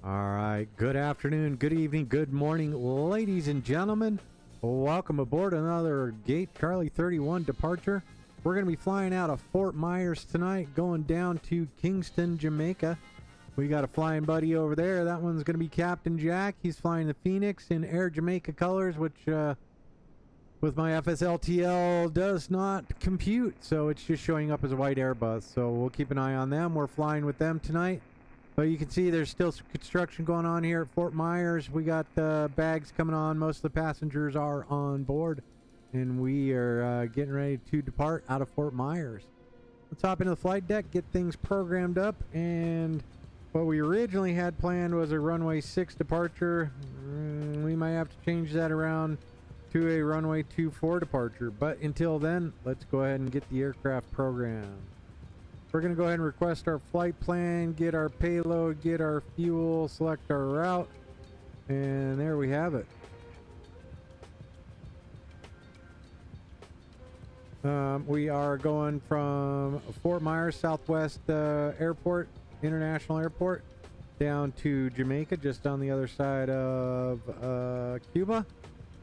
All right, good afternoon, good evening, good morning, ladies and gentlemen. Welcome aboard another Gate Charlie 31 departure. We're going to be flying out of Fort Myers tonight, going down to Kingston, Jamaica. We got a flying buddy over there. That one's going to be CapnJack. He's flying the Phoenix in Air Jamaica colors, which with my FSLTL does not compute, so it's just showing up as a white Airbus. So we'll keep an eye on them. We're flying with them tonight. But you can see there's still some construction going on here at Fort Myers. We got bags coming on. Most of the passengers are on board. And we are getting ready to depart out of Fort Myers. Let's hop into the flight deck, get things programmed up. And what we originally had planned was a runway 6 departure. We might have to change that around to a runway 24 departure. But until then, let's go ahead and get the aircraft programmed. We're going to go ahead and request our flight plan, get our payload, get our fuel, select our route, and there we have it. We are going from Fort Myers Southwest Airport, International Airport, down to Jamaica, just on the other side of Cuba,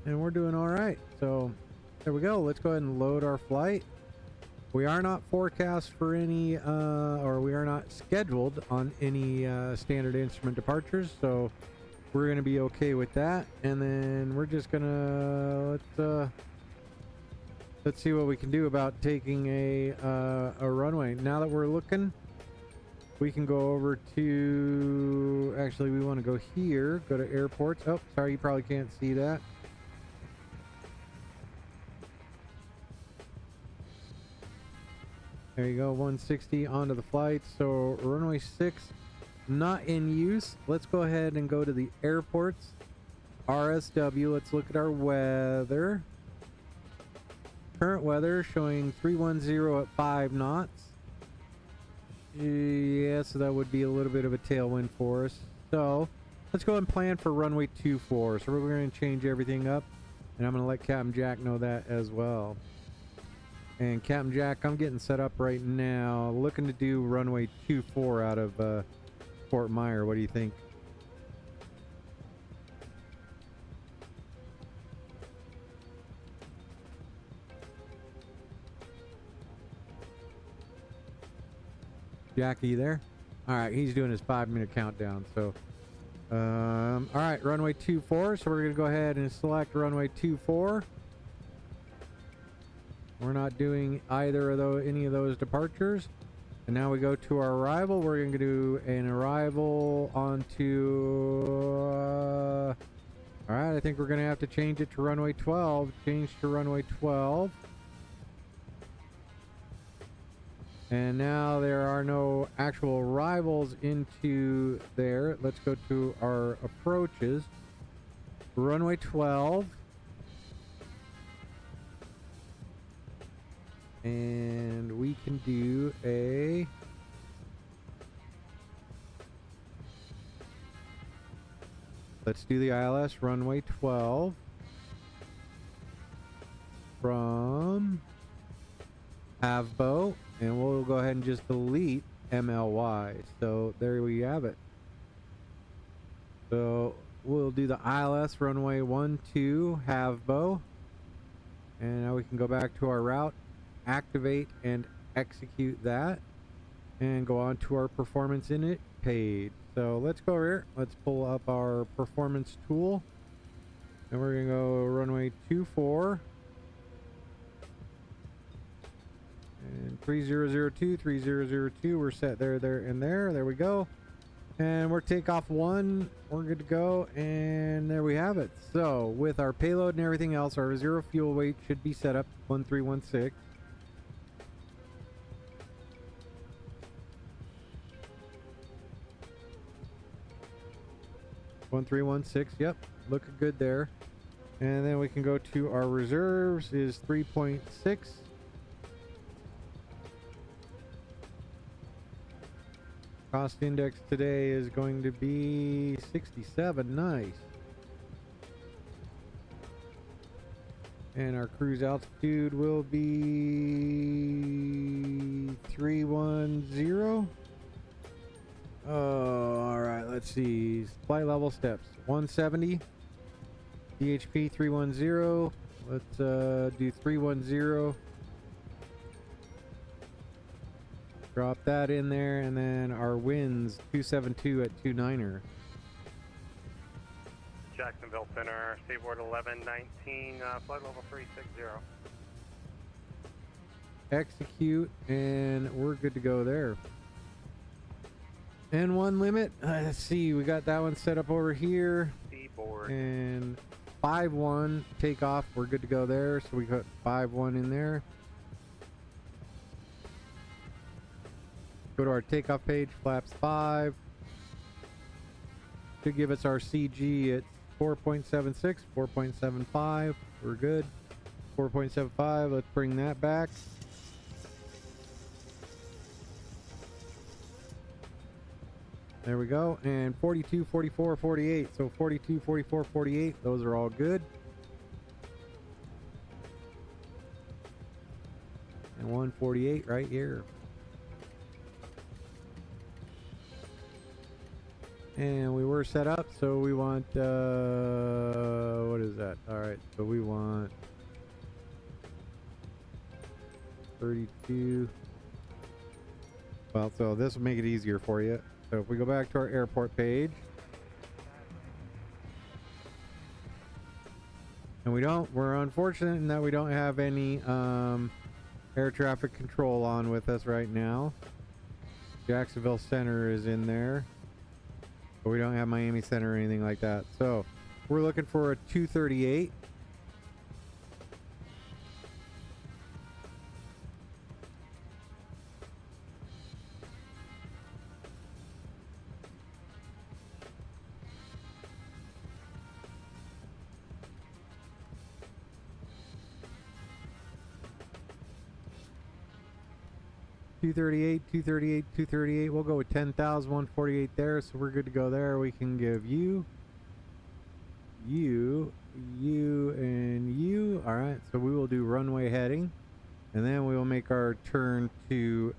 and we're doing all right. So there we go. Let's go ahead and load our flight. We are not forecast for any, or we are not scheduled on any standard instrument departures, so we're going to be okay with that. And then we're just going to, let's see what we can do about taking a runway. Now that we're looking, we can go over to, actually we want to go here, go to airports. Oh, sorry, you probably can't see that. There you go, 160 onto the flight. So runway 6 not in use. Let's go ahead and go to the airports. RSW, let's look at our weather. Current weather showing 310 at 5 knots. Yeah, so that would be a little bit of a tailwind for us. So let's go ahead and plan for runway 24. So we're going to change everything up, and I'm going to let CapnJack know that as well. And CapnJack, I'm getting set up right now, looking to do runway 24 out of Fort Myers. What do you think? Jack, are you there? All right, he's doing his 5-minute countdown. So, all right, runway 24. So we're gonna go ahead and select runway 24. We're not doing either of those, any of those departures. And now we go to our arrival. We're going to do an arrival onto... all right, I think we're going to have to change it to runway 12. Change to runway 12. And now there are no actual arrivals into there. Let's go to our approaches. Runway 12. And we can do a... let's do the ILS runway 12 from Avbo, and we'll go ahead and just delete MLY. So there we have it. So we'll do the ILS runway 12 Avbo, and now we can go back to our route, activate and execute that, and go on to our performance in it paid. So let's go over here, let's pull up our performance tool, and we're gonna go runway 24 and 3002 3002. We're set there and there we go, and we're takeoff 1. We're good to go, and there we have it. So with our payload and everything else, our zero fuel weight should be set up 1316. 1316, yep, looking good there. And then we can go to our reserves is 3.6. Cost index today is going to be 67. Nice. And our cruise altitude will be 310. All right, let's see. Flight level steps 170. DHP 310. Let's do 310. Drop that in there, and then our winds 272 at 29er. Jacksonville Center, Seaboard 1119, flight level 360. Execute, and we're good to go there. And one limit. Let's see, we got that one set up over here. Seaboard. And 5-1 takeoff. We're good to go there. So we got 5-1 in there. Go to our takeoff page, flaps 5. Should give us our CG at 4.76, 4.75. We're good. 4.75. Let's bring that back. There we go. And 42, 44, 48. So 42, 44, 48. Those are all good. And 148 right here. And we were set up, so we want, what is that? All right, so we want 32. Well, so this will make it easier for you. So if we go back to our airport page, and we're unfortunate in that we don't have any air traffic control on with us right now. Jacksonville Center is in there. But we don't have Miami Center or anything like that. So we're looking for a 238. We'll go with 10,148 there, so we're good to go there. We can give you, and you. All right, so we will do runway heading, and then we will make our turn to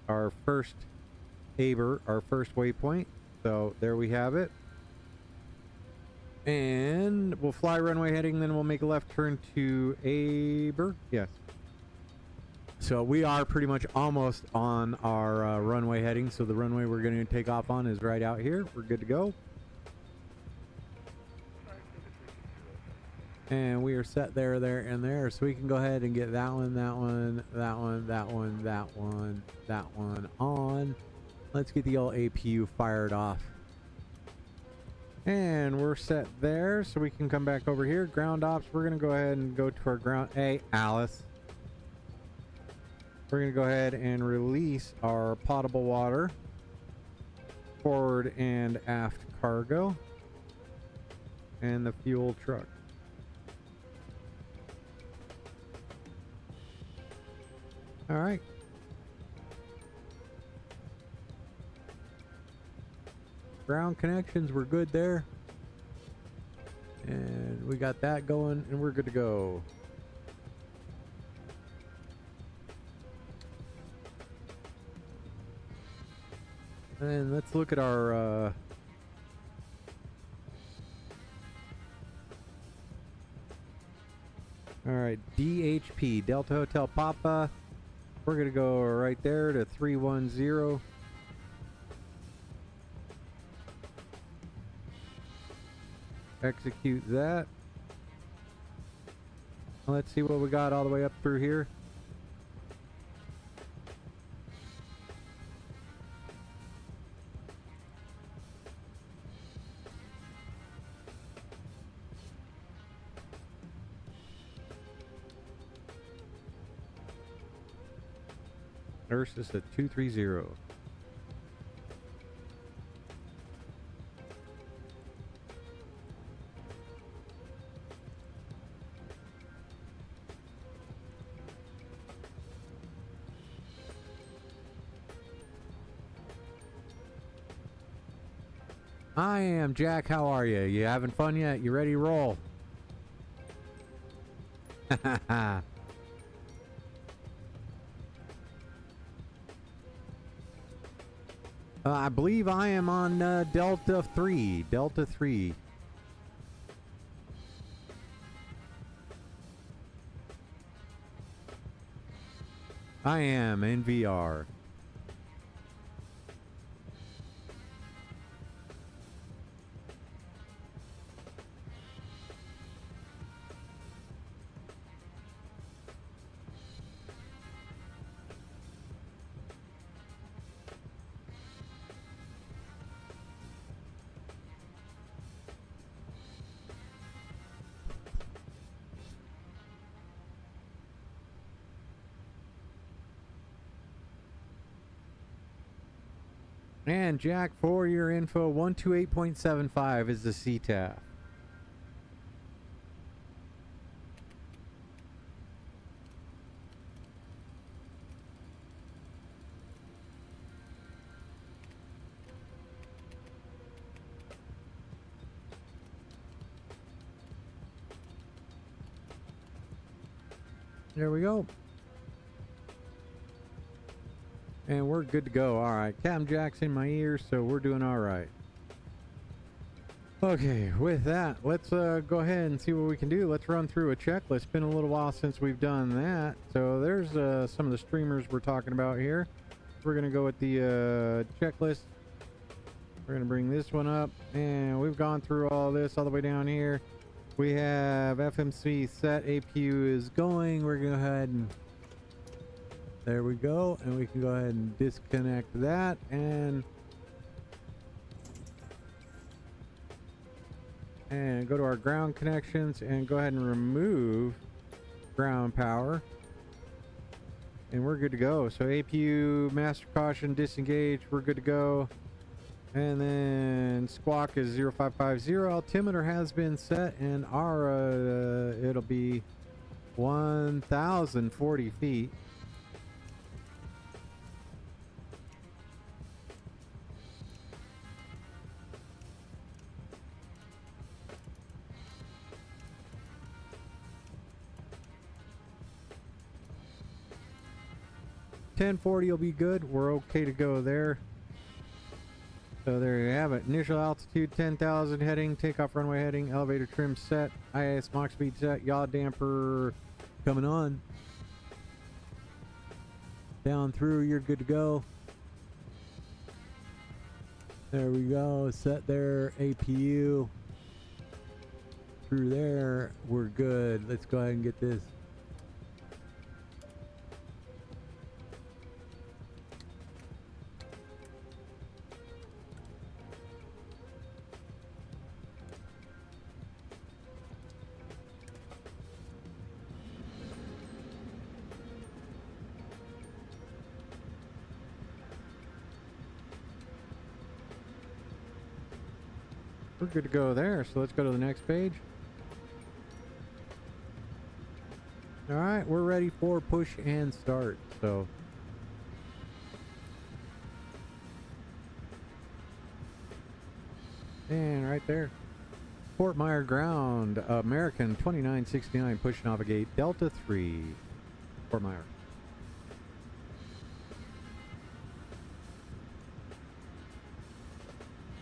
our first our first waypoint. So there we have it. And we'll fly runway heading, then we'll make a left turn to Aber. Yes. So we are pretty much almost on our runway heading. So the runway we're going to take off on is right out here. We're good to go. And we are set there, and there. So we can go ahead and get that one on. Let's get the old APU fired off. And we're set there. So we can come back over here. Ground ops. We're going to go ahead and go to our ground. Hey, Alice. We're going to go ahead and release our potable water, forward and aft cargo, and the fuel truck. All right. Ground connections, we're good there. And we got that going, and we're good to go. And let's look at our all right, DHP, Delta Hotel Papa. We're gonna go right there to 310. Execute that. Let's see what we got all the way up through here. Ursus at 230. I am Jack. How are you? You having fun yet? You ready to roll? I believe I am on Delta 3. Delta 3. I am in VR. And Jack, for your info, 128.75 is the CTAF. There we go. And we're good to go. All right, CapnJack's in my ear, so we're doing all right. Okay, with that, let's go ahead and see what we can do. Let's run through a checklist. It's been a little while since we've done that. So there's some of the streamers we're talking about here. We're going to go with the checklist. We're going to bring this one up, and we've gone through all this all the way down here. We have FMC set, APU is going. We're going to go ahead and there we go, and we can go ahead and disconnect that and go to our ground connections and go ahead and remove ground power, and we're good to go. So APU master caution disengage, we're good to go. And then squawk is 0550. Altimeter has been set, and our it'll be 1,040 feet. .1040 will be good. We're okay to go there. So there you have it. Initial altitude 10,000, heading, takeoff runway heading, elevator trim set, IS Mach speed set, yaw damper coming on. Down through, you're good to go. There we go. Set there, APU. Through there, we're good. Let's go ahead and get this. We're good to go there, so let's go to the next page. All right, we're ready for push and start. So and right there, Fort Myer ground, American 2969, pushing off a gate, Delta 3, Fort Myer.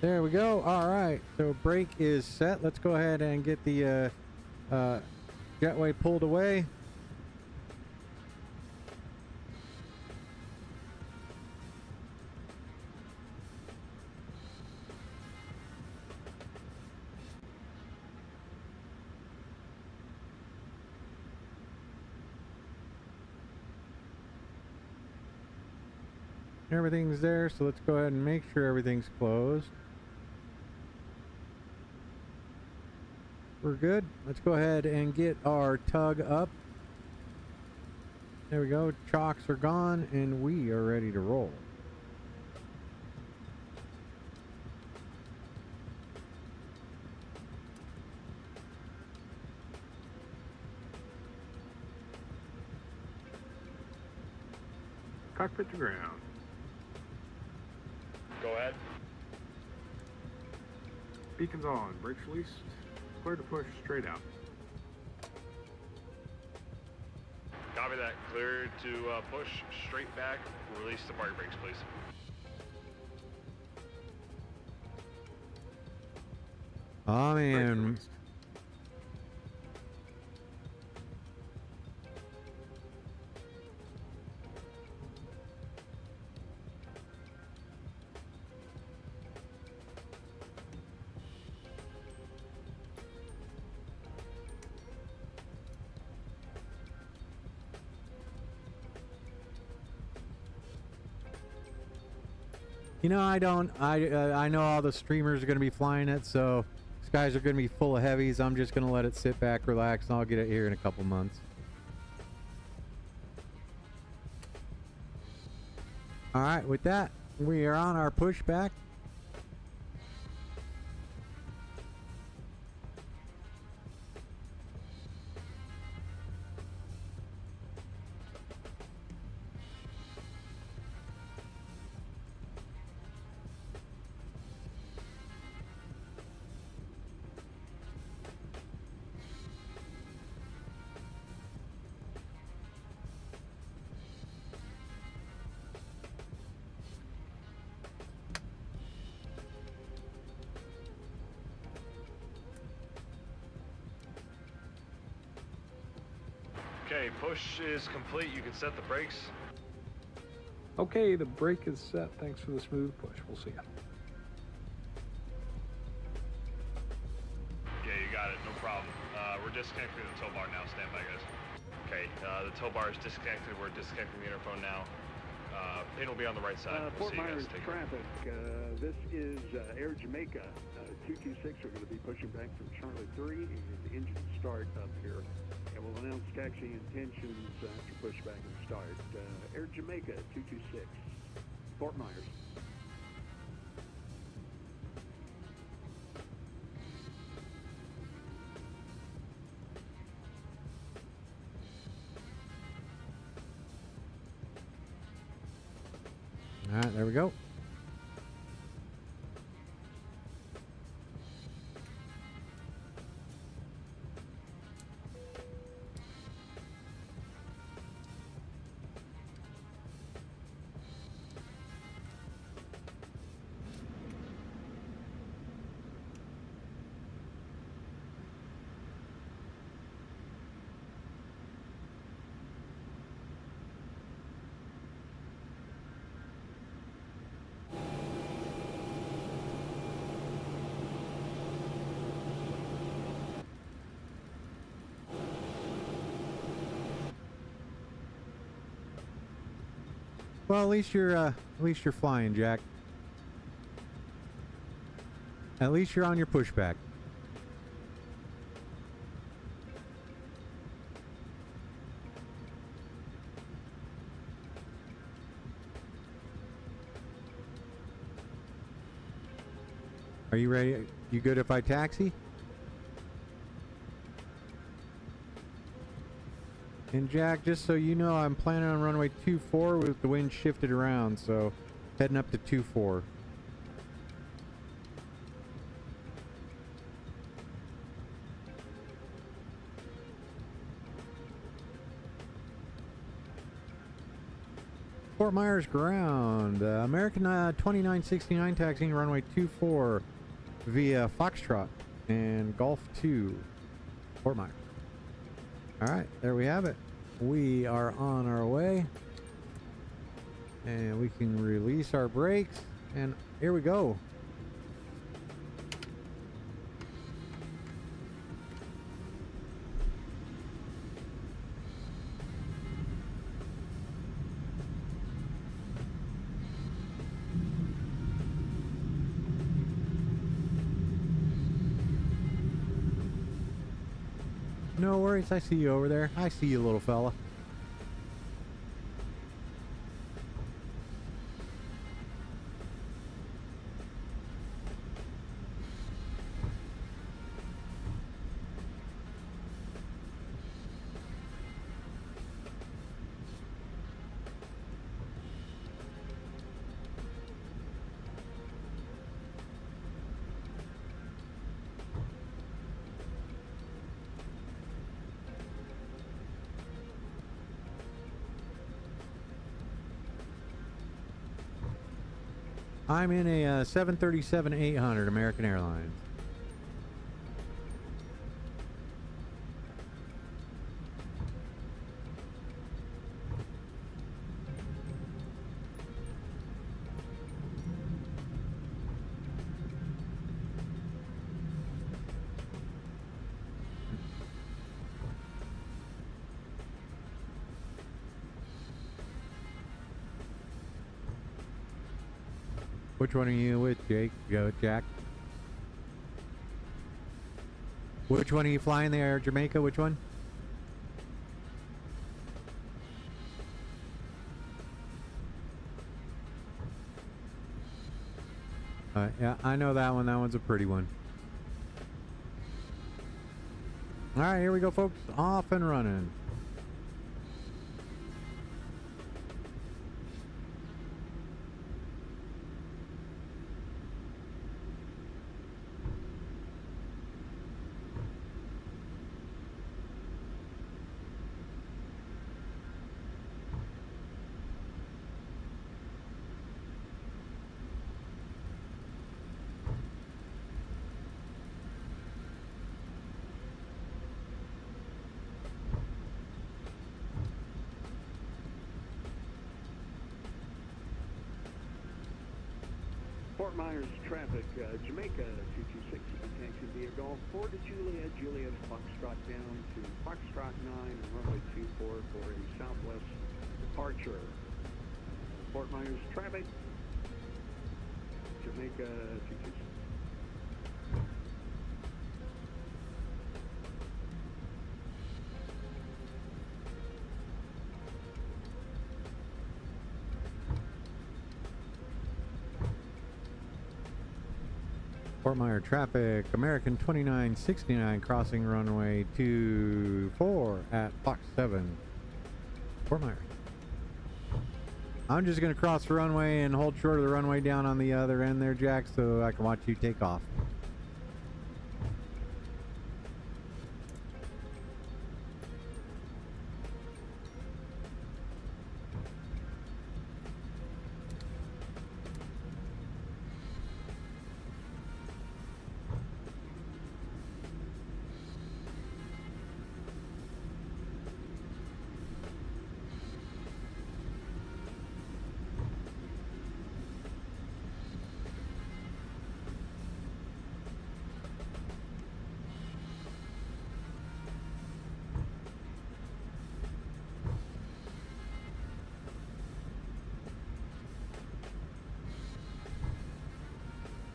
There we go. All right, so brake is set. Let's go ahead and get the jetway pulled away. Everything's there, so let's go ahead and make sure everything's closed. We're good. Let's go ahead and get our tug up. There we go. Chocks are gone, and we are ready to roll. Cockpit to ground. Go ahead. Beacons on. Brakes released. Clear to push straight out. Copy that. Clear to push straight back. Release the park brakes, please. Oh Brake man. released. You know, I know all the streamers are going to be flying it, so skies are going to be full of heavies. I'm just going to let it sit back, relax, and I'll get it here in a couple months. All right, with that, we are on our pushback. Okay, push is complete. You can set the brakes. Okay, the brake is set. Thanks for the smooth push. We'll see ya. Okay, you got it. No problem. We're disconnecting the tow bar now. Stand by, guys. Okay, the tow bar is disconnected. We're disconnecting the interphone now. Pin will be on the right side. We'll Fort see you guys. Myers Take care. traffic. This is Air Jamaica 226. We're going to be pushing back from Charlie 3 and engine start up here. And we'll announce taxi intentions after pushback and start. Air Jamaica 226, Fort Myers. All right, there we go. Well, at least you're flying, Jack. At least you're on your pushback. Are you ready? You good if I taxi? And Jack, just so you know, I'm planning on runway 24 with the wind shifted around, so heading up to 24. Fort Myers ground, American 2969 taxiing runway 24 via Foxtrot and Golf 2, Fort Myers. Alright, there we have it. We are on our way. And we can release our brakes. And here we go. No worries, I see you over there. I see you, little fella. I'm in a 737-800 American Airlines. Which one are you with, Jake? Go, Jack. Which one are you flying there, Jamaica? Which one? Yeah, I know that one. That one's a pretty one. All right, here we go, folks. Off and running. Fort Myers traffic, Jamaica 226, taxi via Golf 4 to Juliet, Juliet Foxtrot down to Foxtrot 9 and runway 24 for a southwest departure. Fort Myers traffic, Jamaica 226. Fort Myers traffic, American 2969 crossing runway 24 at Fox 7. Fort Myers. I'm just going to cross the runway and hold short of the runway down on the other end there, Jack, so I can watch you take off.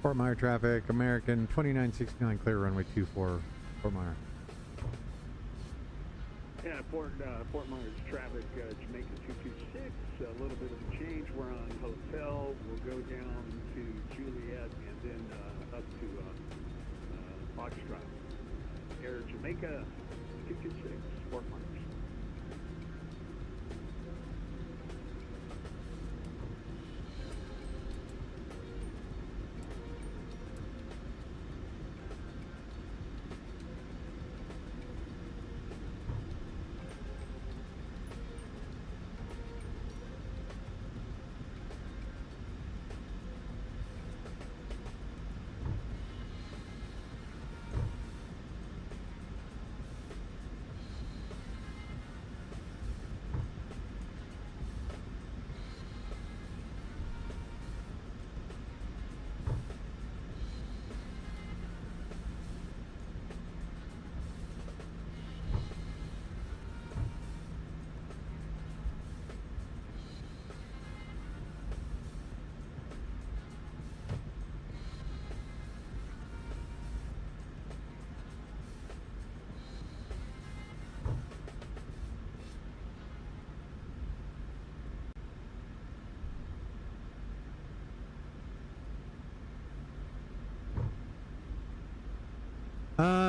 Fort Myers traffic, American 2969, clear runway 24, Fort Myers. Yeah, Fort Myers traffic, Jamaica 226, a little bit of a change. We're on hotel. We'll go down to Juliet and then up to Foxtrot. Air Jamaica 226, Fort Myers.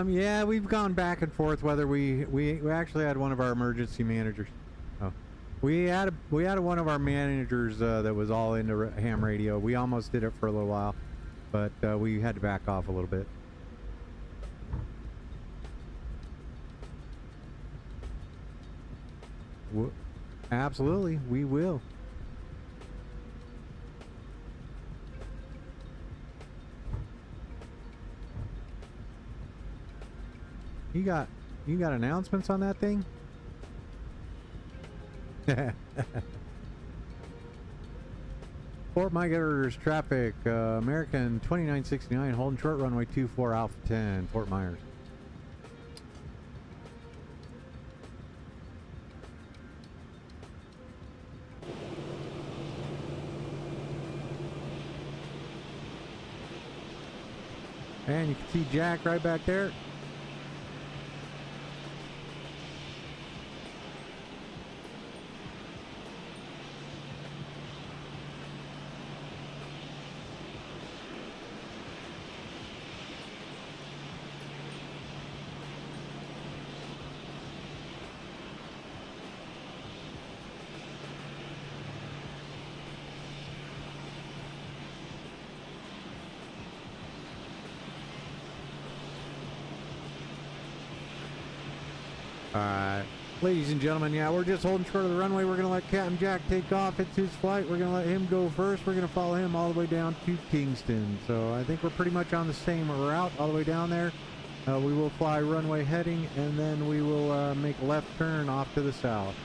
Yeah, we've gone back and forth whether we actually had one of our emergency managers. Oh, we had one of our managers that was all into ham radio. We almost did it for a little while, but we had to back off a little bit. Absolutely, we will. You got announcements on that thing? Fort Myers traffic, American 2969 holding short runway 24 Alpha 10, Fort Myers. And you can see Jack right back there. Alright, ladies and gentlemen, yeah, we're just holding short of the runway. We're going to let CapnJack take off. It's his flight. We're going to let him go first. We're going to follow him all the way down to Kingston. So I think we're pretty much on the same route all the way down there. We will fly runway heading, and then we will make a left turn off to the south.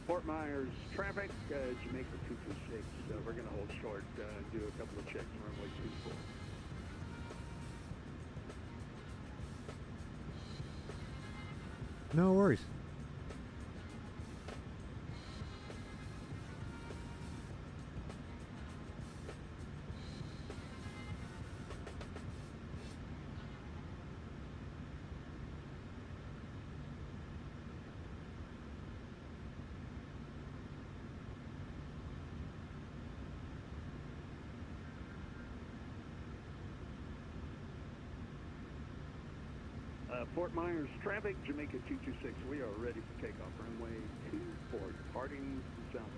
Fort Myers traffic, Jamaica 226. We're going to hold short, do a couple of checks, runway 24. No worries. Fort Myers traffic, Jamaica 226. We are ready for takeoff. Runway 24, departing southwest.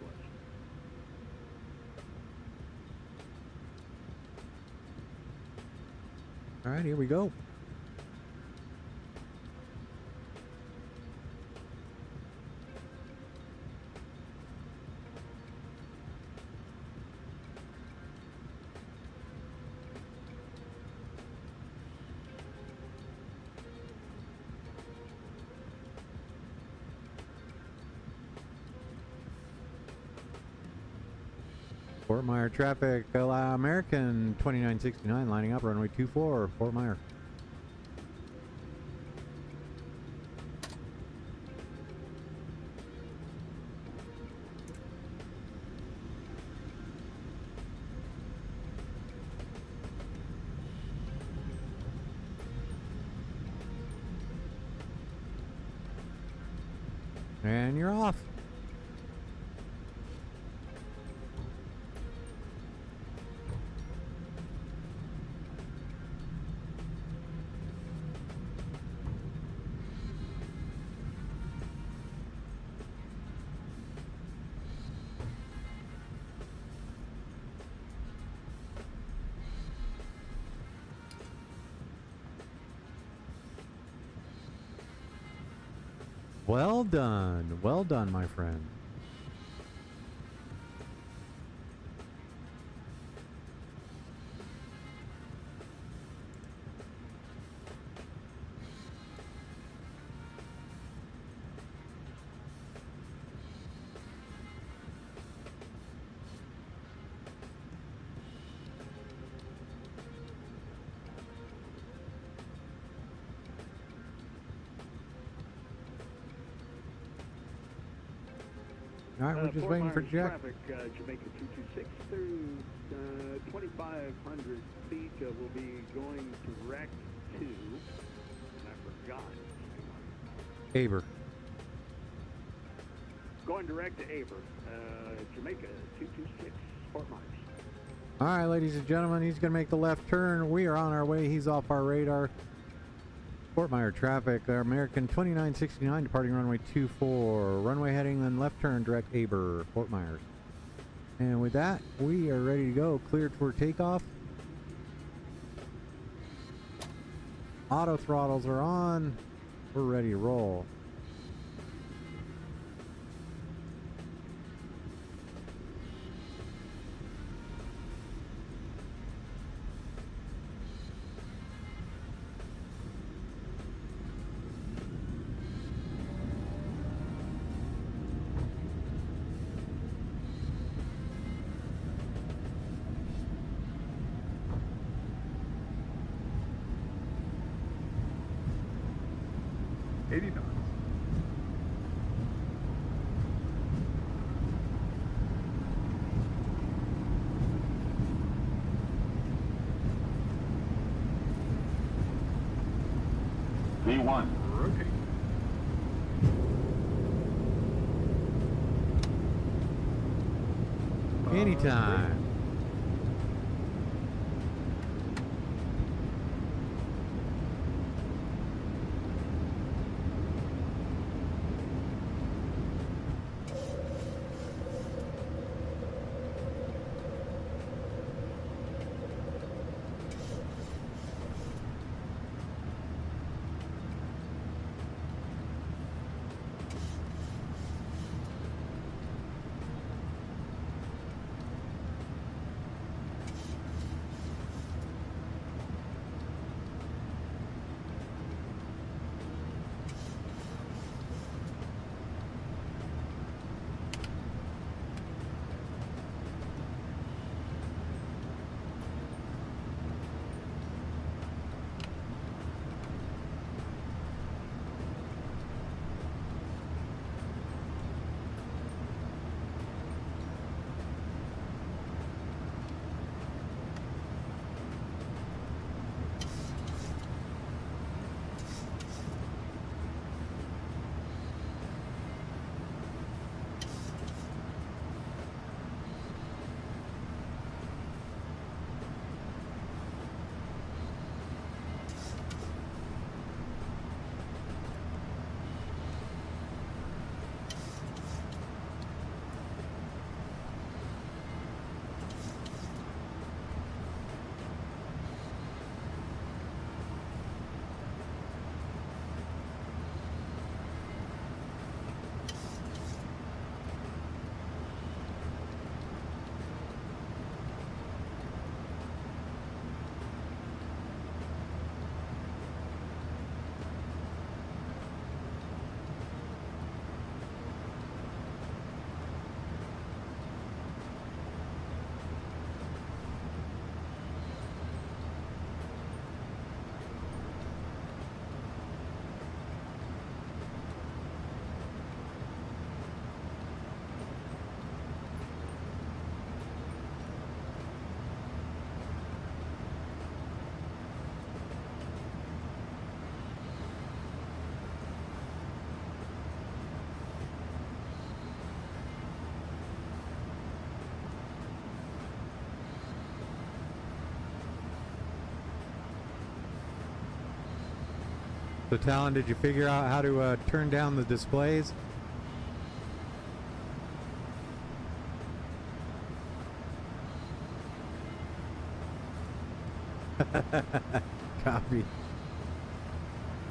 All right, here we go. Fort Myers traffic, American 2969 lining up, runway 24, Fort Myers. And you're off. Well done, my friend. All right, we're just waiting for Jack. Traffic, Jamaica 226 through 2,500 feet. We'll be going direct to, and I forgot. Aber. Going direct to Aber, Jamaica 226, Fort Myers. All right, ladies and gentlemen, he's going to make the left turn. We are on our way. He's off our radar. Fort Myers traffic, American 2969 departing runway 24. Runway heading, then left turn, direct Aber, Fort Myers. And with that, we are ready to go. Cleared for takeoff. Auto throttles are on. We're ready to roll. V1. Rotate. Anytime. So Talon, did you figure out how to turn down the displays? Copy.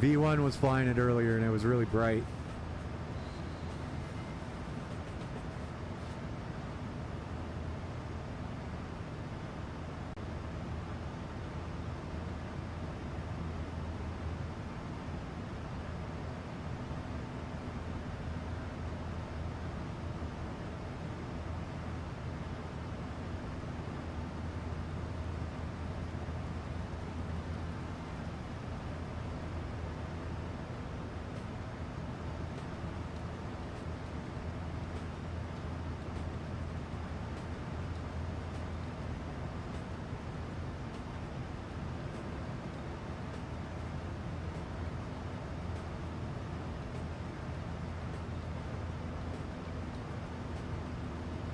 V1 was flying it earlier and it was really bright.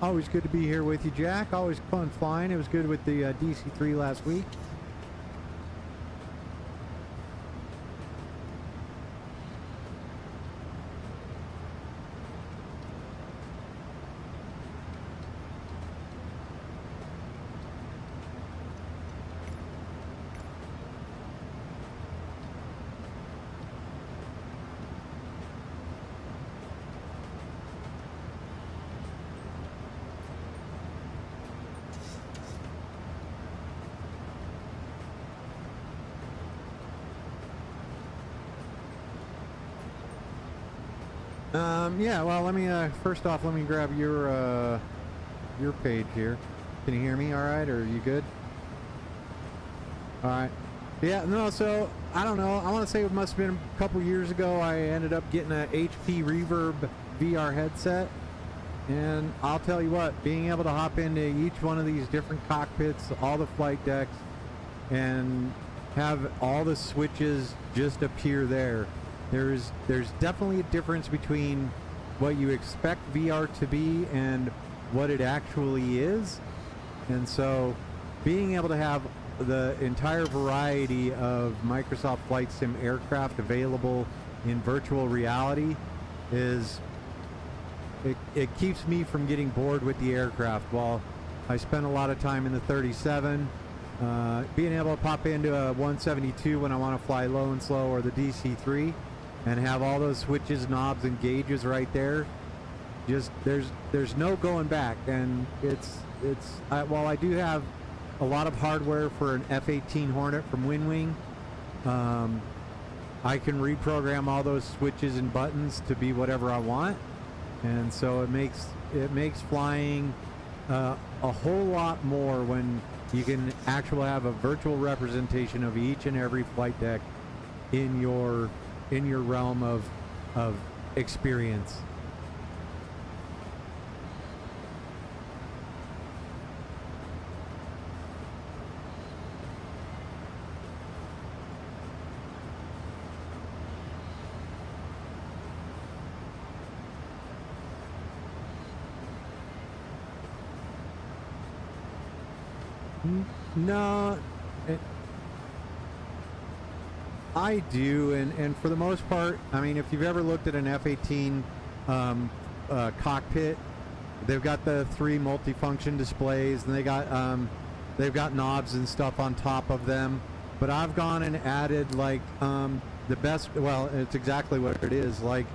Always good to be here with you, Jack. Always fun flying. It was good with the DC-3 last week. Yeah, well, let me, first off, let me grab your page here. Can you hear me all right, or are you good? All right. Yeah, no, so, I don't know. I want to say it must have been a couple years ago I ended up getting a HP Reverb VR headset. And I'll tell you what, being able to hop into each one of these different cockpits, all the flight decks, and have all the switches just appear there. There's definitely a difference between what you expect VR to be and what it actually is. And so being able to have the entire variety of Microsoft Flight Sim aircraft available in virtual reality is, it keeps me from getting bored with the aircraft. While I spend a lot of time in the 37, being able to pop into a 172 when I want to fly low and slow, or the DC-3, and have all those switches, knobs, and gauges right there, just there's no going back. And while I do have a lot of hardware for an F-18 Hornet from WinWing, I can reprogram all those switches and buttons to be whatever I want, and so it makes flying a whole lot more when you can actually have a virtual representation of each and every flight deck in your realm of experience. No, I do, and for the most part, I mean, if you've ever looked at an F-18 cockpit, they've got the 3 multifunction displays, and they've got knobs and stuff on top of them. But I've gone and added, like, the best, well, it's exactly what it is, like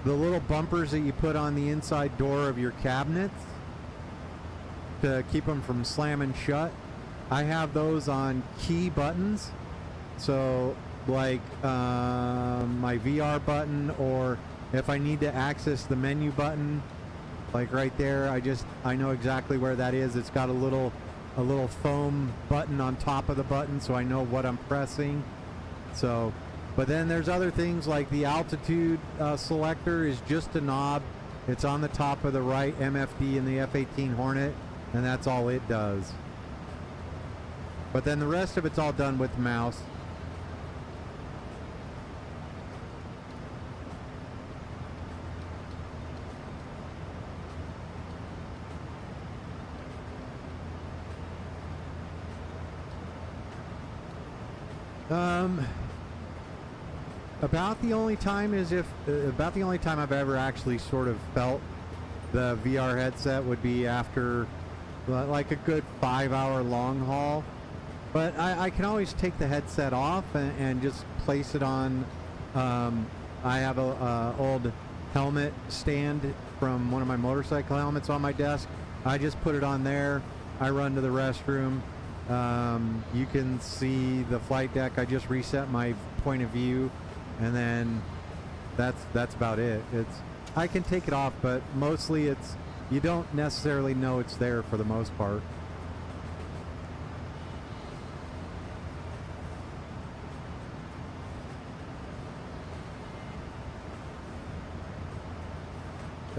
the little bumpers that you put on the inside door of your cabinets to keep them from slamming shut. I have those on key buttons, so like my VR button, or if I need to access the menu button, like right there, I know exactly where that is. It's got a little foam button on top of the button, so I know what I'm pressing. So, but then there's other things like the altitude selector is just a knob. It's on the top of the right MFD in the F-18 Hornet, and that's all it does. But then the rest of it's all done with the mouse. About the only time I've ever actually sort of felt the VR headset would be after like a good 5-hour long haul. But I can always take the headset off and just place it on. I have a old helmet stand from one of my motorcycle helmets on my desk. I just put it on there. I run to the restroom. You can see the flight deck. I just reset my point of view, and then that's about it. I can take it off, but mostly you don't necessarily know it's there for the most part.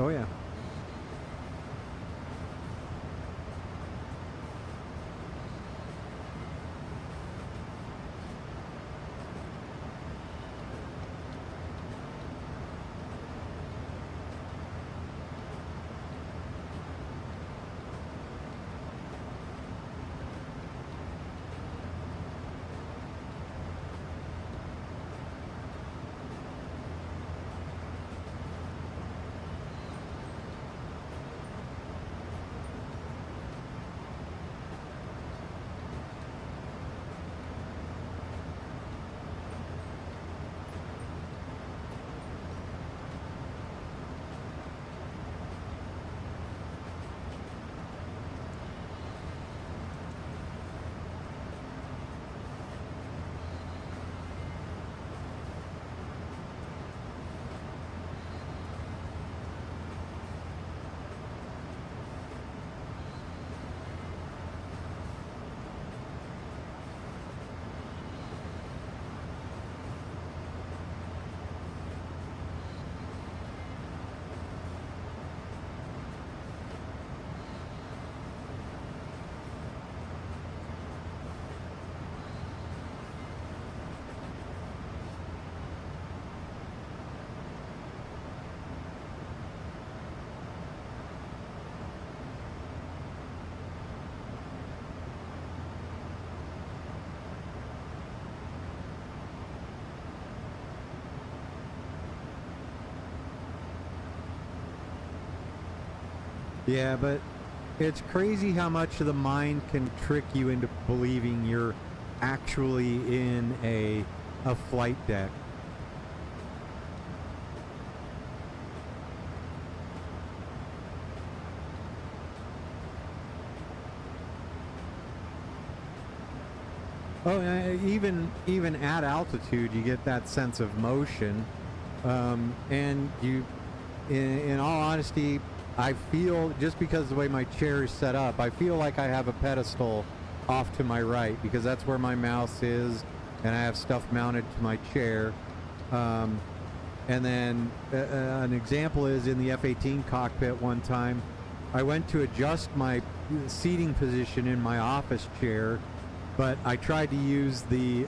Oh yeah. Yeah, but it's crazy how much of the mind can trick you into believing you're actually in a flight deck. Oh, even at altitude, you get that sense of motion, and you, in all honesty, I feel, just because of the way my chair is set up, I feel like I have a pedestal off to my right, because that's where my mouse is, and I have stuff mounted to my chair. And then an example is in the F-18 cockpit one time, I went to adjust my seating position in my office chair, but I tried to use the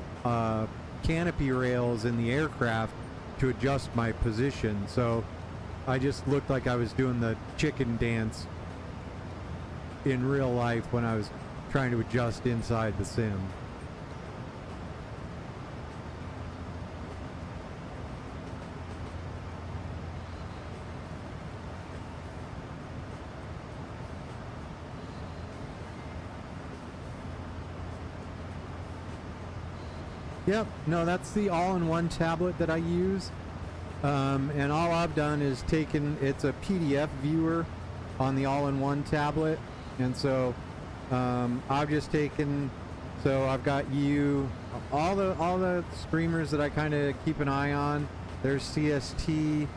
canopy rails in the aircraft to adjust my position, so I just looked like I was doing the chicken dance in real life when I was trying to adjust inside the sim. Yep, no, that's the all-in-one tablet that I use. And all I've done is taken, it's a PDF viewer on the all-in-one tablet. And so I've just taken, so I've got all the streamers that I kind of keep an eye on. There's CST,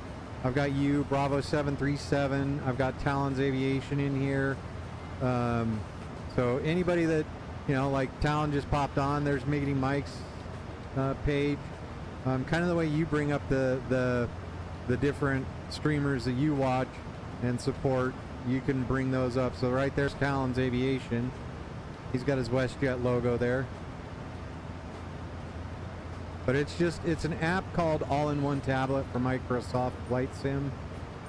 I've got Bravo 737, I've got Talon's Aviation in here. So anybody that, you know, like Talon just popped on, there's Miggity Mike's page. Kind of the way you bring up the different streamers that you watch and support, you can bring those up. So right there's Talon's Aviation. He's got his WestJet logo there. But it's an app called All-in-One Tablet for Microsoft Flight Sim,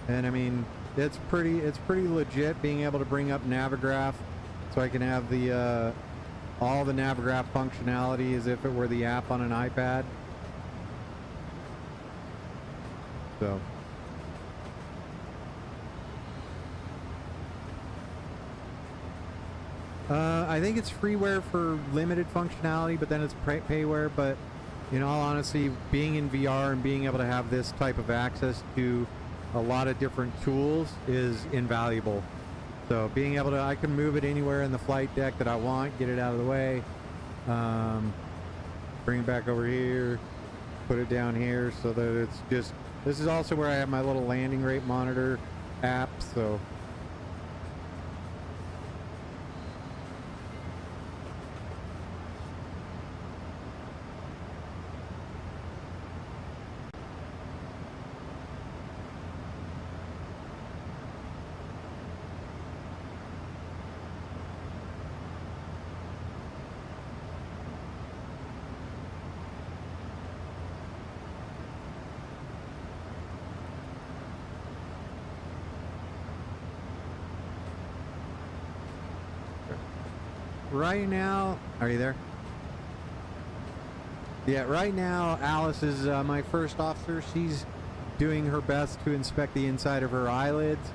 and I mean it's pretty legit being able to bring up Navigraph, so I can have the all the Navigraph functionality as if it were the app on an iPad. So I think it's freeware for limited functionality, but then it's payware. But in all honesty, being in VR and being able to have this type of access to a lot of different tools is invaluable. So being able to, I can move it anywhere in the flight deck that I want, get it out of the way, bring it back over here, put it down here, so that it's just, this is also where I have my little landing rate monitor app, so. Right now, are you there? Yeah, right now Alice is my first officer. She's doing her best to inspect the inside of her eyelids.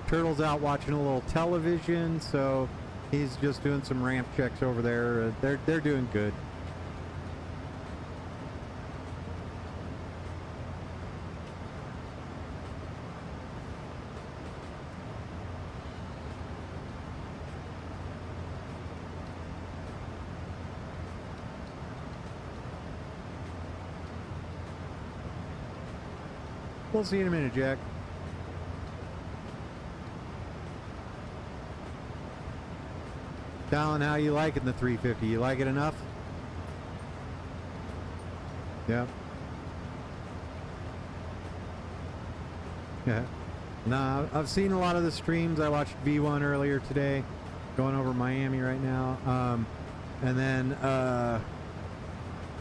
Turtle's out watching a little television, so he's just doing some ramp checks over there. They're doing good. We'll see you in a minute, Jack. Talon, how you liking the 350? You like it enough? Yeah. Yeah. Nah, I've seen a lot of the streams. I watched V1 earlier today, going over Miami right now. And then,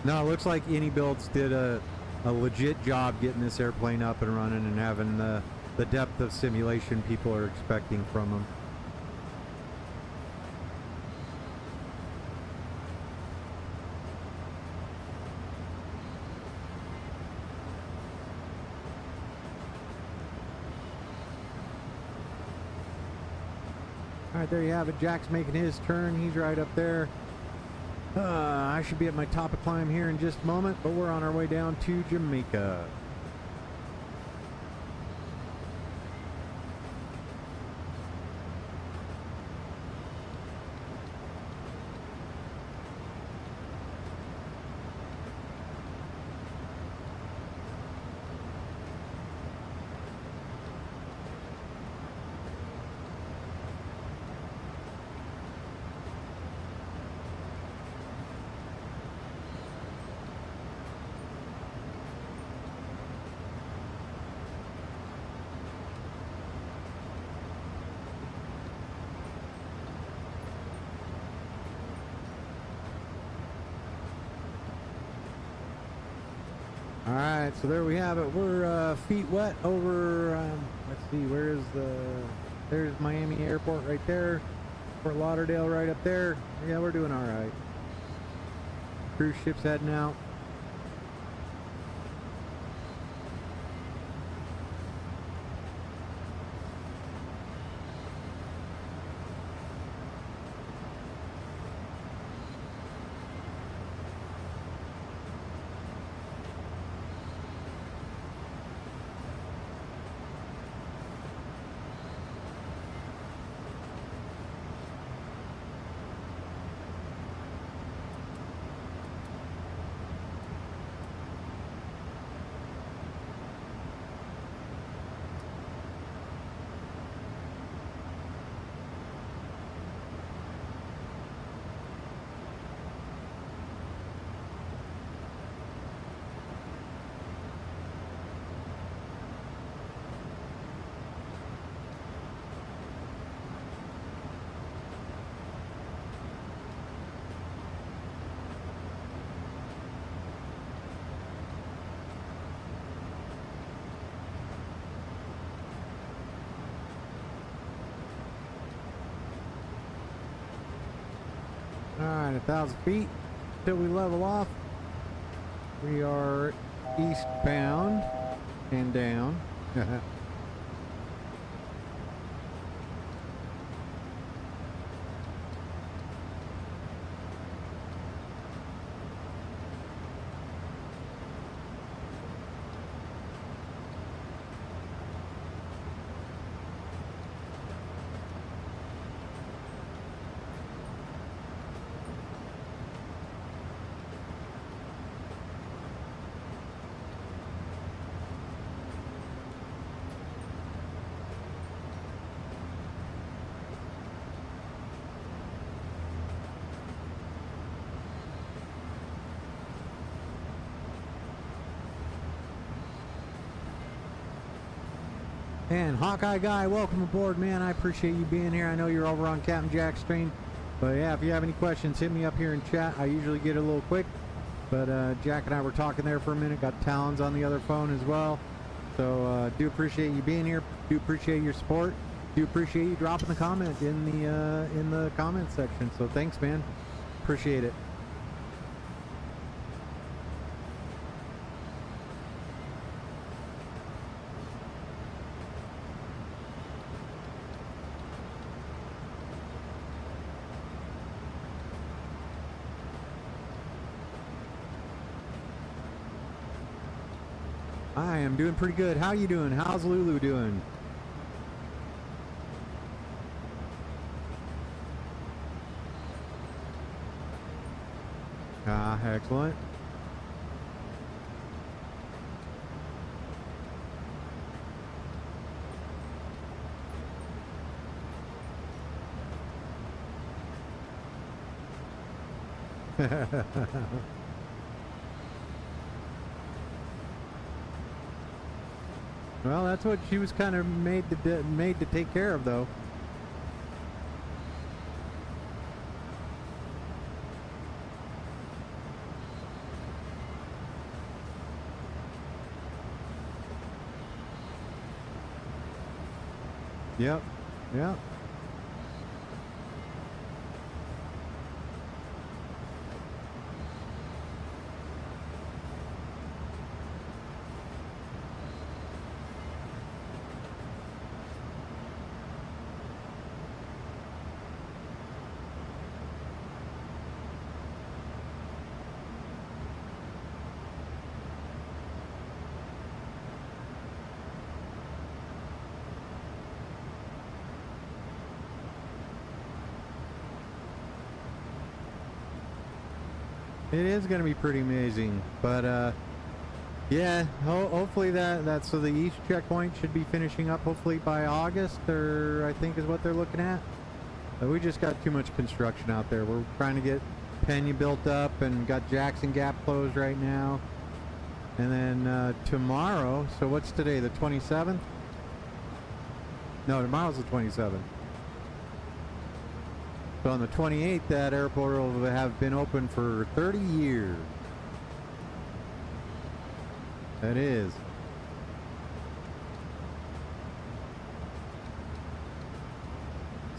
no, it looks like AnyBuilds did a legit job getting this airplane up and running and having the depth of simulation people are expecting from them. All right, there you have it. Jack's making his turn. He's right up there. I should be at my top of climb here in just a moment, but we're on our way down to Jamaica. All right, so there we have it. We're feet wet over, let's see, there's Miami Airport right there. Fort Lauderdale right up there. Yeah, we're doing all right. Cruise ship's heading out. Alright, 1,000 feet till we level off. We are eastbound and down. And Hawkeye Guy, welcome aboard, man. I appreciate you being here. I know you're over on CapnJack stream. But yeah, if you have any questions, hit me up here in chat. I usually get a little quick. But Jack and I were talking there for a minute. Got Talons on the other phone as well. So do appreciate you being here. Do appreciate your support. Do appreciate you dropping the comment in the comment section. So thanks, man. Appreciate it. I am doing pretty good. How you doing? How's Lulu doing? Ah, excellent. Well, that's what she was kind of made to take care of, though. Yep. Yep. It is going to be pretty amazing, but yeah, hopefully that so the east checkpoint should be finishing up hopefully by August, or I think is what they're looking at. But we just got too much construction out there. We're trying to get Pena built up and got Jackson Gap closed right now. And then tomorrow, so what's today, the 27th? No, tomorrow's the 27th. So on the 28th, that airport will have been open for 30 years. That is.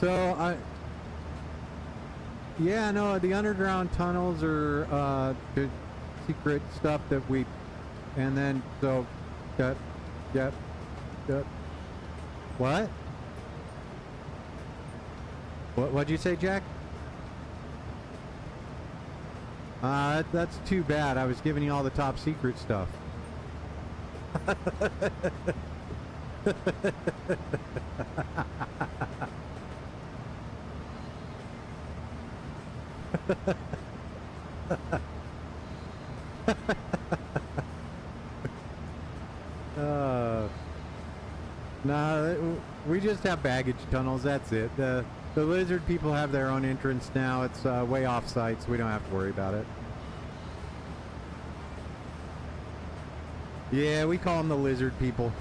So yeah, no, the underground tunnels are the secret stuff that we, and then so, yep. What? What'd you say, Jack? That's too bad. I was giving you all the top secret stuff. Nah, we just have baggage tunnels. That's it. The lizard people have their own entrance now. It's way off site, so we don't have to worry about it. Yeah, we call them the lizard people.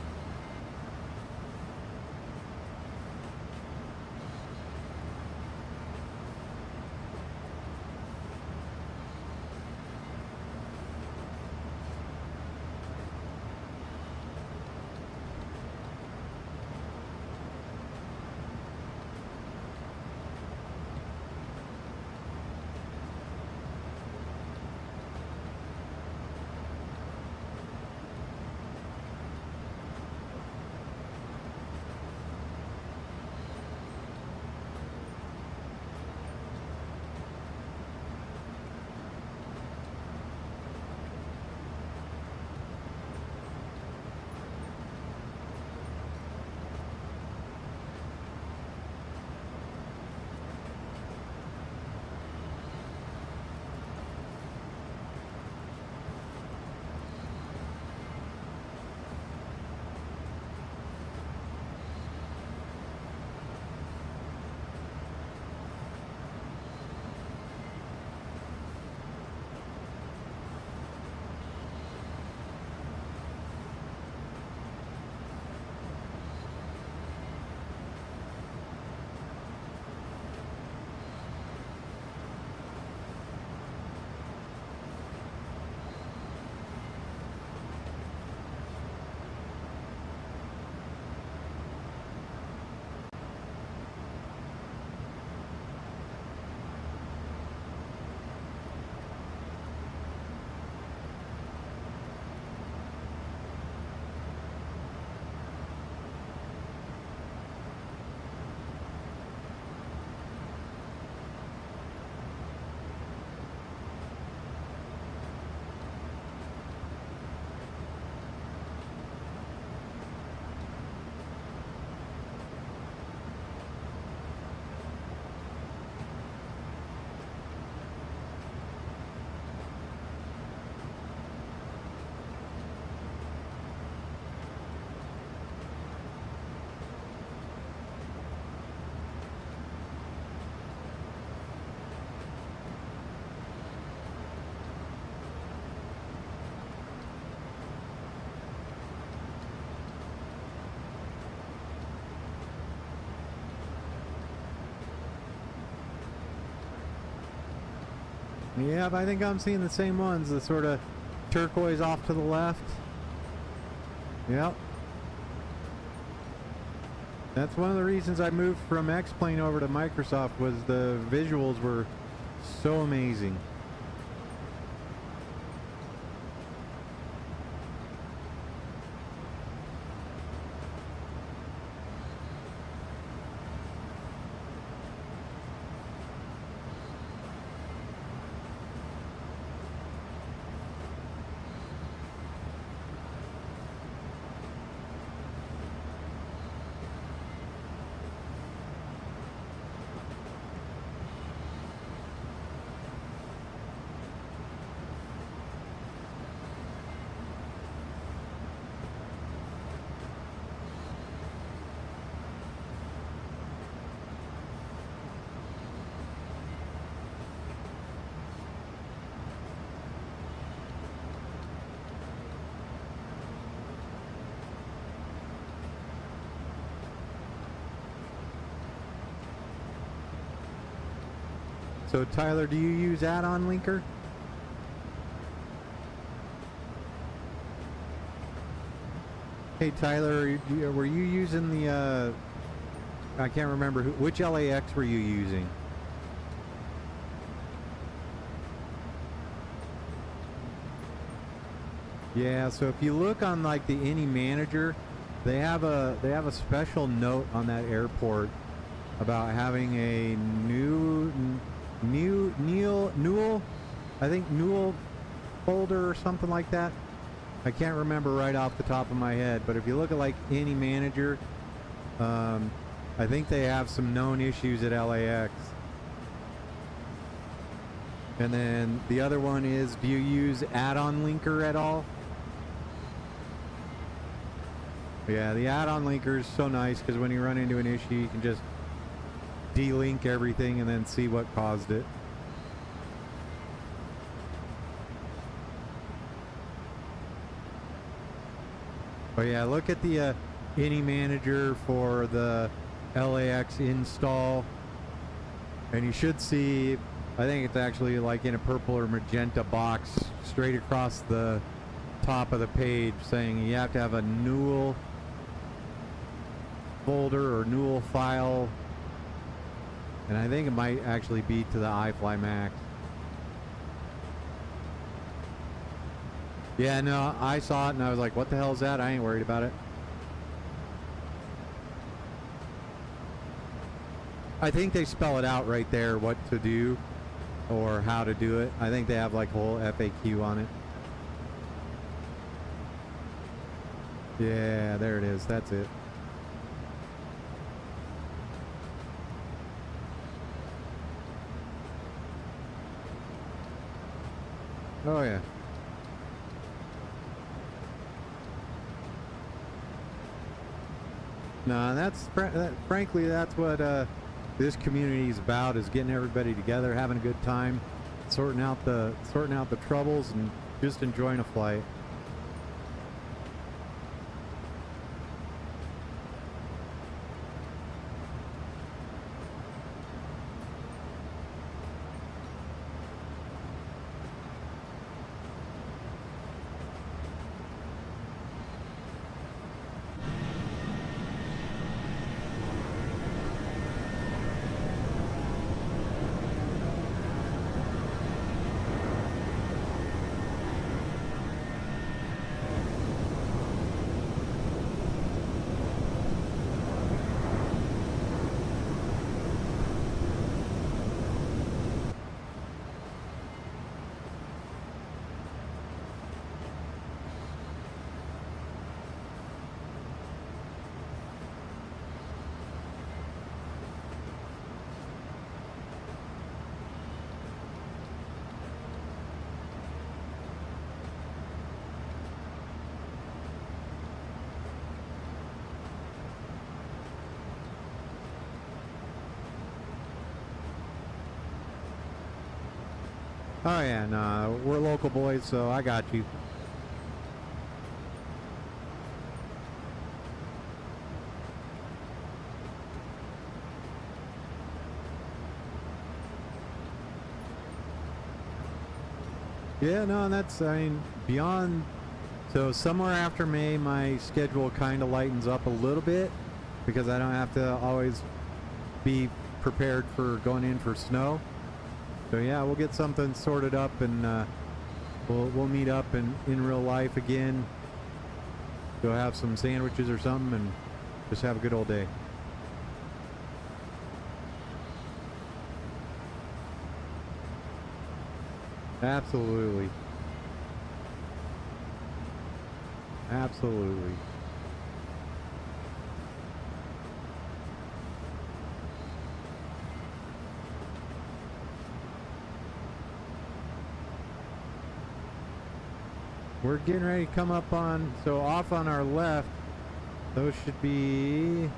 Yep, I think I'm seeing the same ones, the sort of turquoise off to the left. Yep. That's one of the reasons I moved from X-Plane over to Microsoft, was the visuals were so amazing. So Tyler, do you use add-on linker? Hey Tyler, were you using the, I can't remember, which LAX were you using? Yeah, so if you look on like the Any Manager, they have a special note on that airport about having a Newell, I think Newell folder or something like that. I can't remember right off the top of my head, but if you look at like Any Manager, I think they have some known issues at LAX. And then the other one is, do you use add-on linker at all? Yeah, the add-on linker is so nice because when you run into an issue, you can just delink everything and then see what caused it. But yeah, look at the Any Manager for the LAX install, and you should see, I think it's actually like in a purple or magenta box straight across the top of the page saying you have to have a Newell folder or Newell file, and I think it might actually be to the iFly Max. Yeah, no, I saw it and I was like, what the hell is that? I ain't worried about it. I think they spell it out right there what to do or how to do it. I think they have like a whole FAQ on it. Yeah, there it is. That's it. Oh yeah. No, that's frankly that's what this community is about, is getting everybody together, having a good time, sorting out the troubles, and just enjoying a flight. Oh yeah, no, we're local boys, so I got you. Yeah, no, that's, I mean, beyond, so somewhere after May, my schedule kind of lightens up a little bit because I don't have to always be prepared for going in for snow. So yeah, we'll get something sorted up, and we'll meet up in real life again. Go have some sandwiches or something and just have a good old day. Absolutely. Absolutely. We're getting ready to come up on, so off on our left, those should be,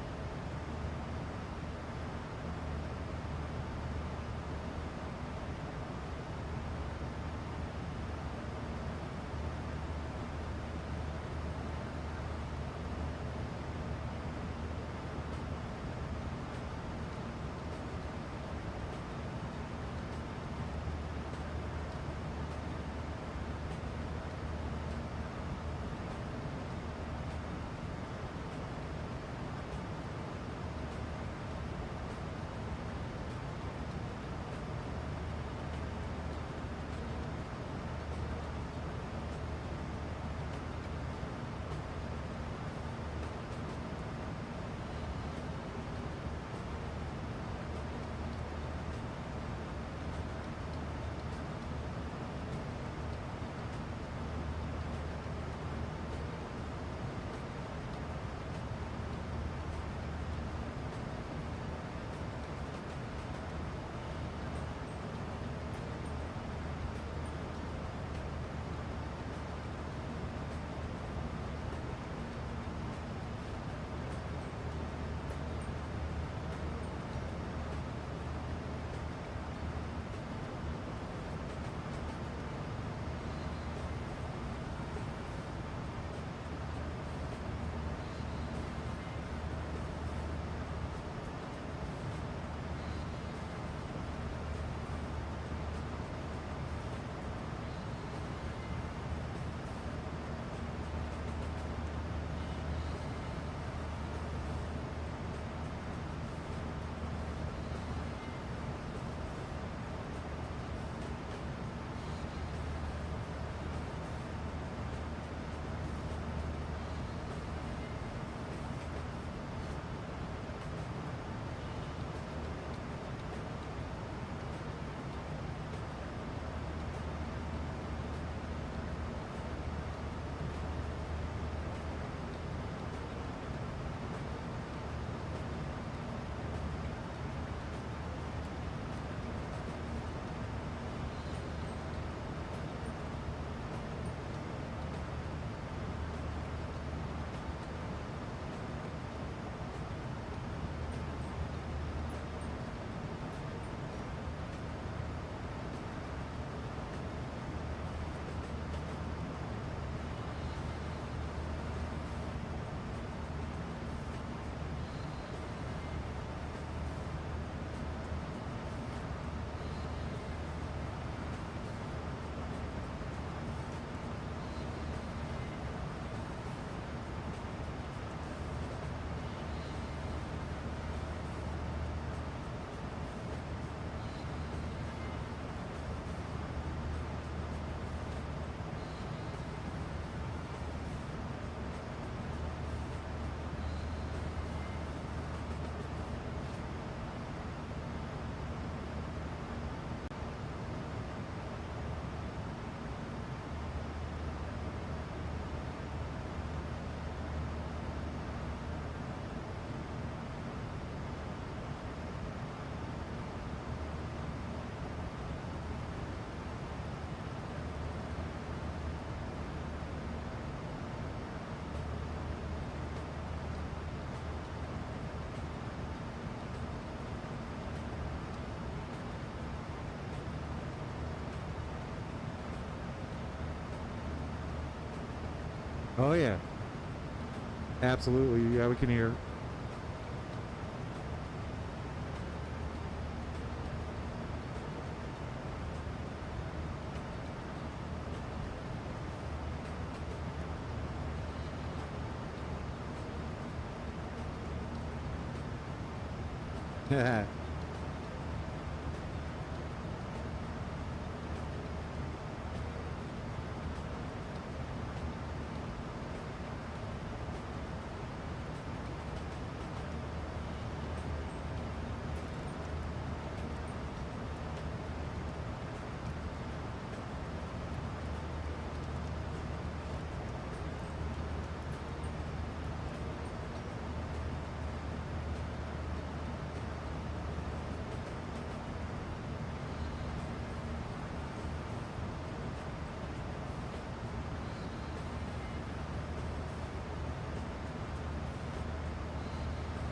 Oh yeah. Absolutely. Yeah, we can hear. Yeah.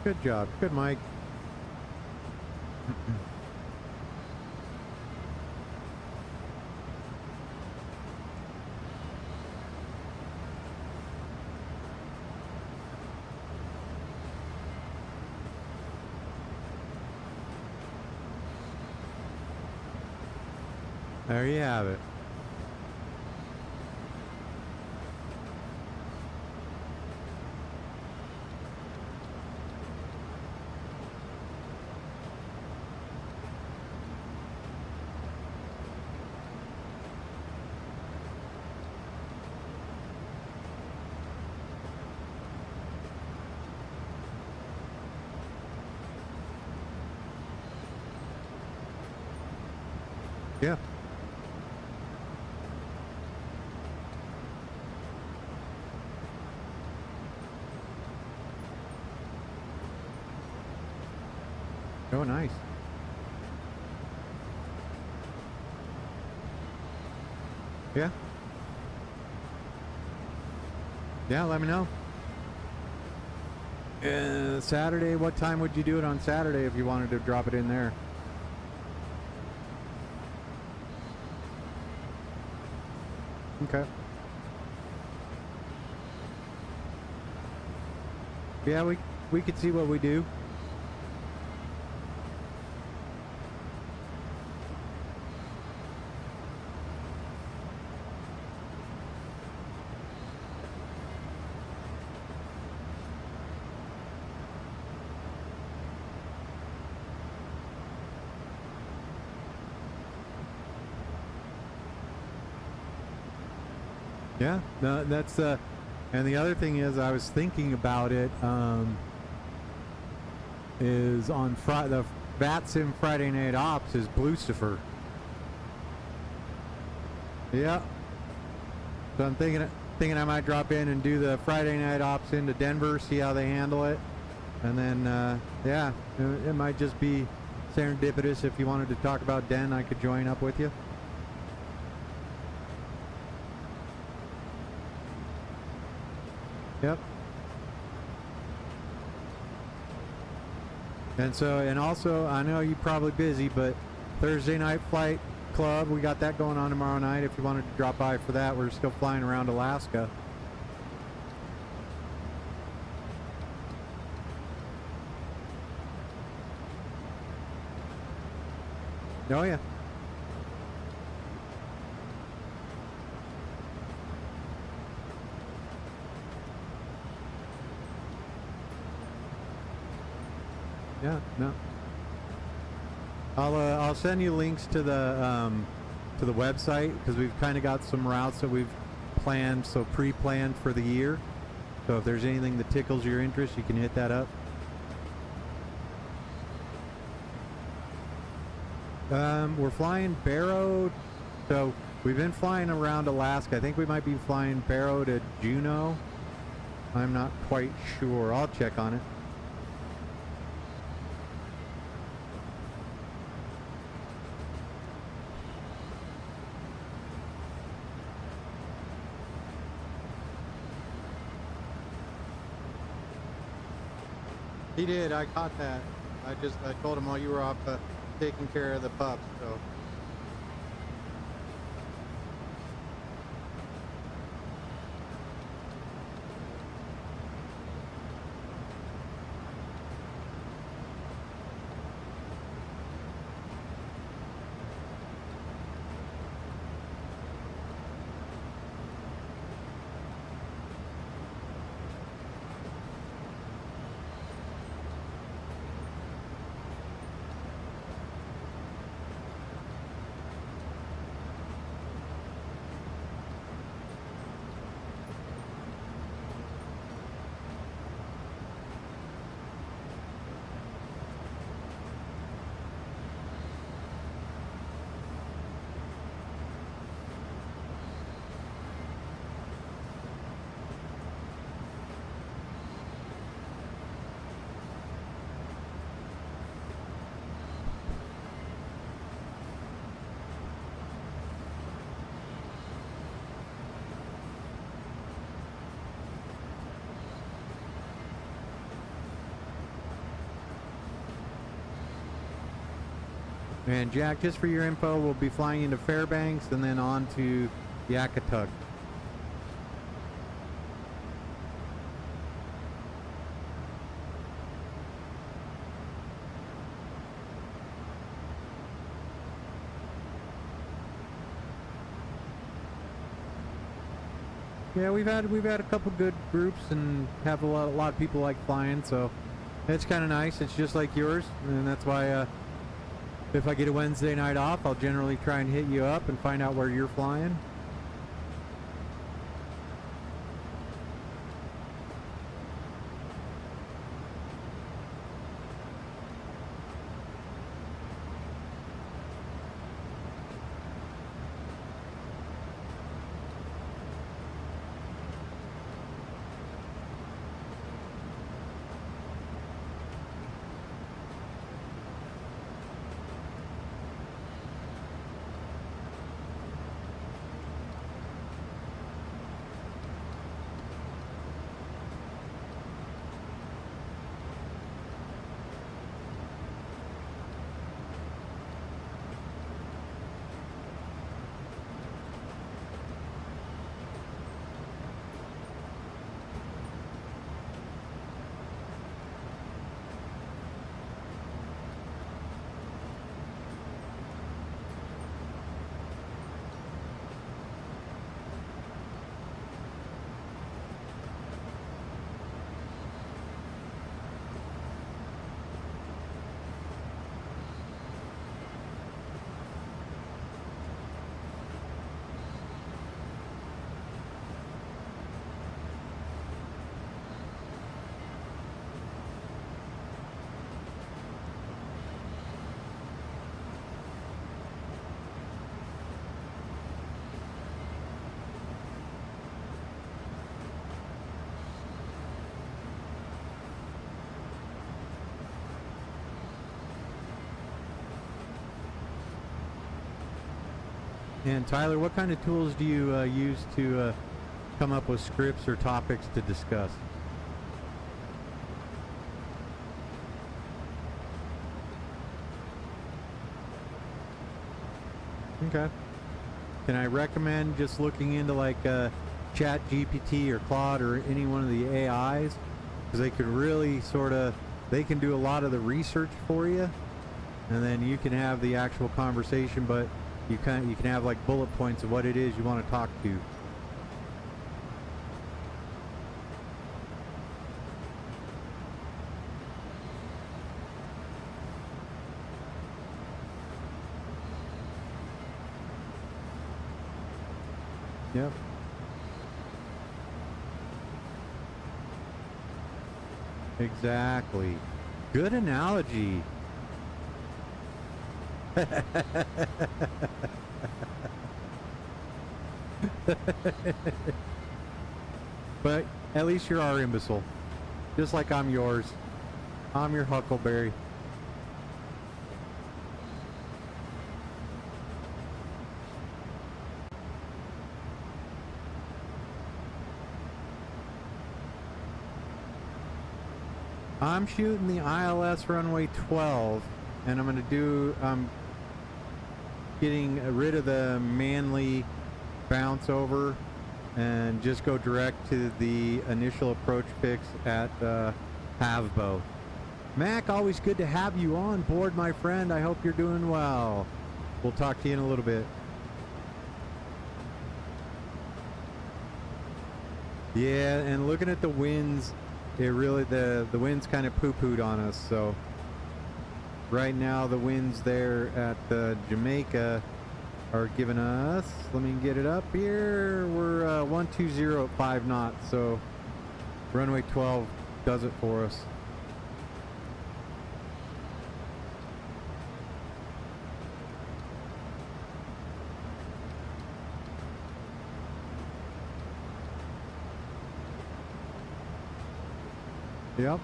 Good job. Good, Mike. There you have it. Yeah. Oh, nice. Yeah. Yeah, let me know. Saturday, what time would you do it on Saturday if you wanted to drop it in there? Okay. Yeah, we could see what we do. Yeah, no, that's and the other thing is, I was thinking about it. Is on Friday, the VATSIM Friday Night Ops is Lucifer. Yeah. So I'm thinking I might drop in and do the Friday Night Ops into Denver, see how they handle it, and then yeah, it might just be serendipitous. If you wanted to talk about Den, I could join up with you. Yep. And so, and also, I know you're probably busy, but Thursday Night Flight Club, we got that going on tomorrow night. If you wanted to drop by for that, we're still flying around Alaska. Oh yeah. Yeah, no. I'll send you links to the website, because we've kind of got some routes that we've planned, so pre-planned for the year. So if there's anything that tickles your interest, you can hit that up. We're flying Barrow, so we've been flying around Alaska. I think we might be flying Barrow to Juneau. I'm not quite sure. I'll check on it. He did. I caught that. I told him while you were off taking care of the pups. So. And Jack, just for your info, we'll be flying into Fairbanks and then on to Yakutuk. Yeah, we've had a couple good groups and have a lot of people like flying, so it's kind of nice. It's just like yours, and that's why if I get a Wednesday night off, I'll generally try and hit you up and find out where you're flying. And Tyler, what kind of tools do you use to come up with scripts or topics to discuss? Okay. Can I recommend just looking into like Chat GPT or Claude or any one of the AIs? Because they could really they can do a lot of the research for you, and then you can have the actual conversation, but you can have like bullet points of what it is you want to talk to. Yep. Exactly. Good analogy. But at least you're our imbecile. Just like I'm yours. I'm your Huckleberry. I'm shooting the ILS runway 12, and I'm getting rid of the Manly bounce over and just go direct to the initial approach fix at Havbo. Mac, always good to have you on board, my friend. I hope you're doing well. We'll talk to you in a little bit. Yeah, and looking at the winds, it really, the winds kind of poo-pooed on us. So right now the winds there at Jamaica are giving us, let me get it up here, we're 120 at 5 knots, so runway 12 does it for us. Yep.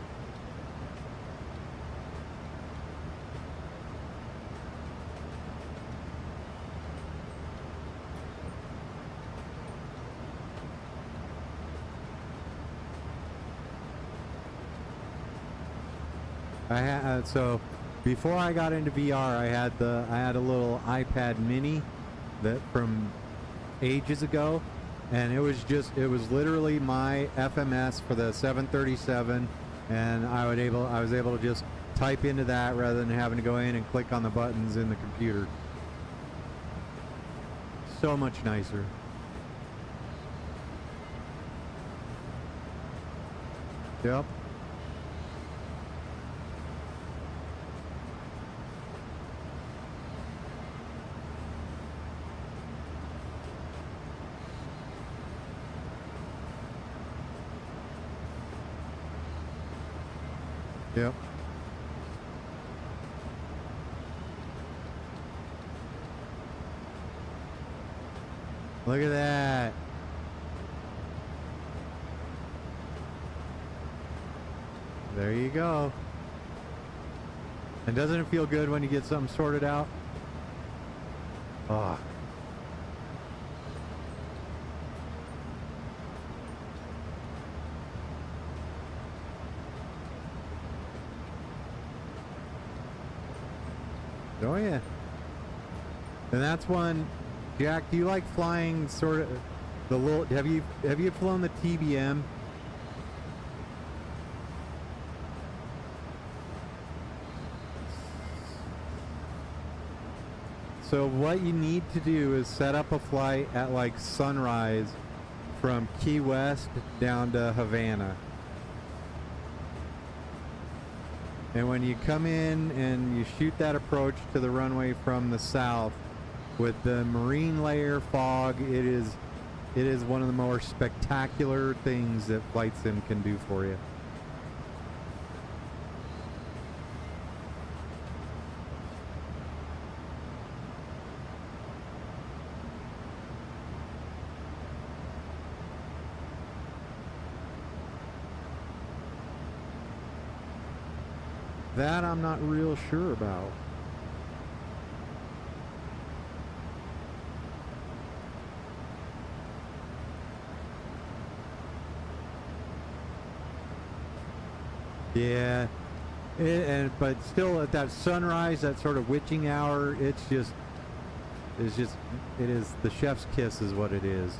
So Before I got into VR, I had a little iPad mini that from ages ago, and it was literally my FMS for the 737, and I was able to just type into that rather than having to go in and click on the buttons in the computer. So much nicer. Yep. Yep. Look at that. There you go. And doesn't it feel good when you get something sorted out? Oh. Oh yeah. And that's one. Jack, do you like flying sort of the little, have you flown the TBM? So what you need to do is set up a flight at like sunrise from Key West down to Havana. And when you come in and you shoot that approach to the runway from the south with the marine layer fog, it is one of the more spectacular things that Flight Sim can do for you. That I'm not real sure about. Yeah, but still at that sunrise, that sort of witching hour, it is the chef's kiss is what it is.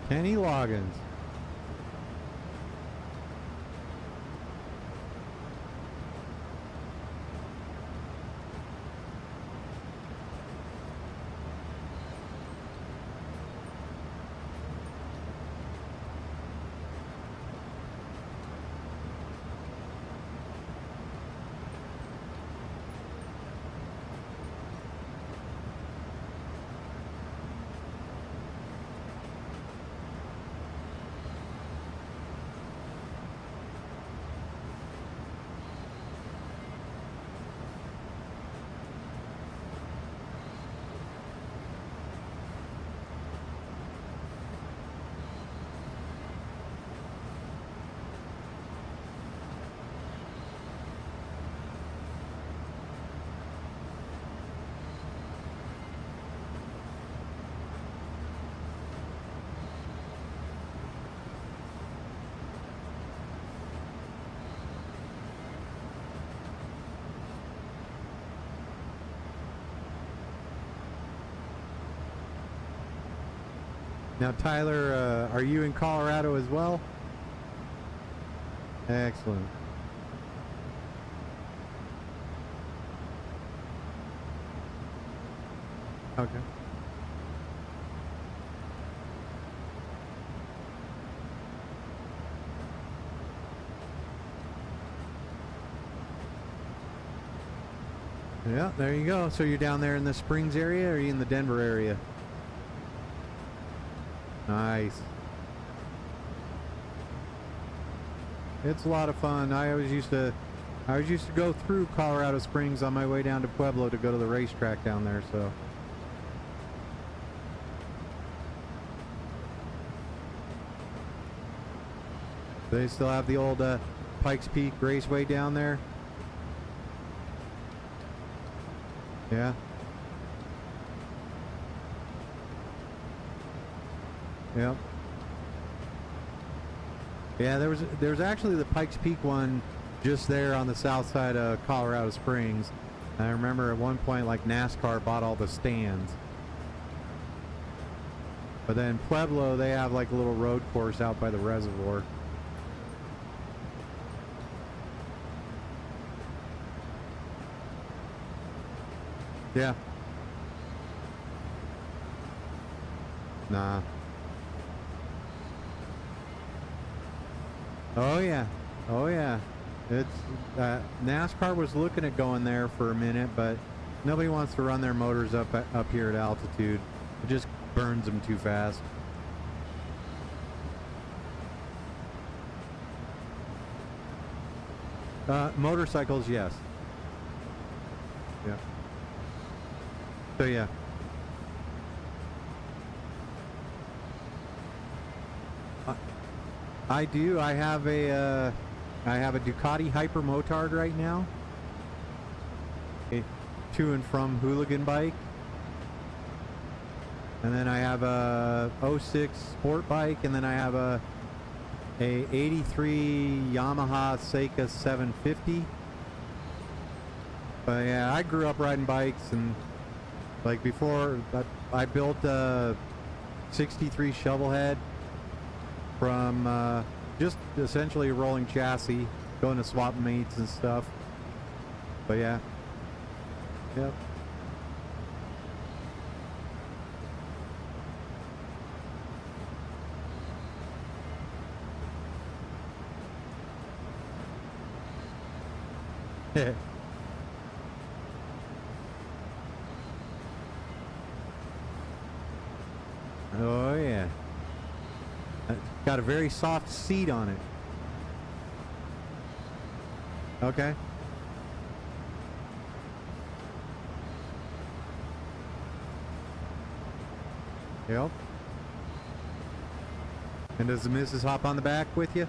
Kenny Loggins. Now, Tyler, are you in Colorado as well? Excellent. Okay. Yeah, there you go. So you're down there in the Springs area, or are you in the Denver area? Nice. It's a lot of fun. I used to go through Colorado Springs on my way down to Pueblo to go to the racetrack down there, so. They still have the old Pikes Peak Raceway down there. Yeah. Yep. Yeah, there's actually the Pikes Peak one just there on the south side of Colorado Springs. And I remember at one point, like, NASCAR bought all the stands. But then Pueblo, they have like a little road course out by the reservoir. Yeah. Nah. Oh yeah. Oh yeah. It's NASCAR was looking at going there for a minute, but nobody wants to run their motors up here at altitude. It just burns them too fast. Motorcycles, yes. Yeah. So yeah. I do. I have a Ducati Hyper Motard right now. A to and from hooligan bike. And then I have a 06 sport bike, and then I have a 83 Yamaha Seika 750. But yeah, I grew up riding bikes, and like before, I built a 63 Shovelhead from just essentially a rolling chassis, going to swap meets and stuff. But yeah. Yep. Oh yeah. It's got a very soft seat on it. Okay. Yep. And does the missus hop on the back with you?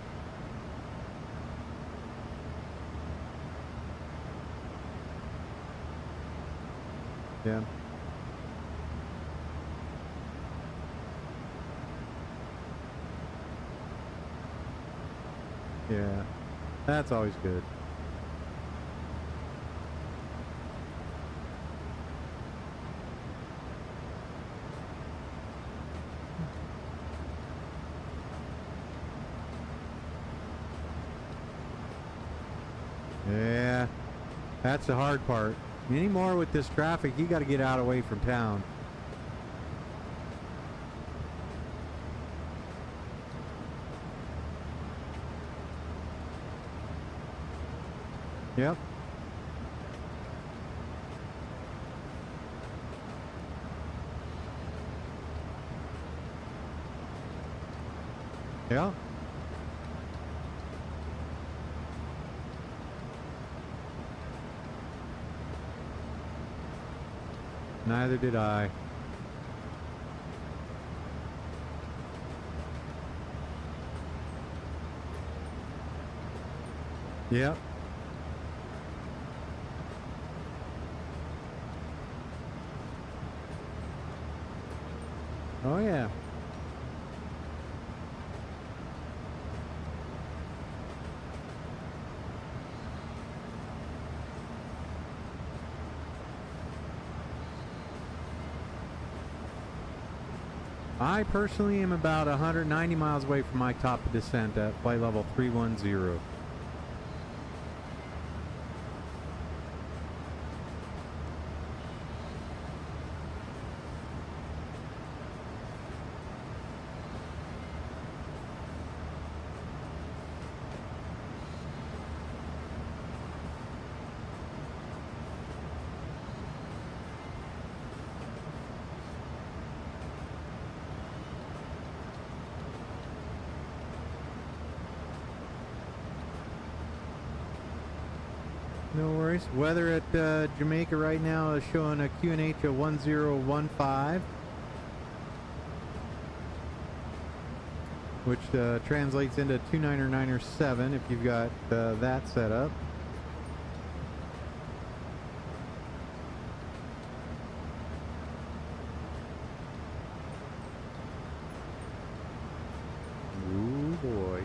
Yeah. Yeah. That's always good. Yeah. That's the hard part. Anymore with this traffic, you got to get out away from town. Yep. Yeah. Neither did I. Yep. Oh yeah. I personally am about 190 miles away from my top of descent at flight level 310. No worries. Weather at Jamaica right now is showing a QNH of 1015, which translates into 299.7 if you've got that set up. Ooh boy.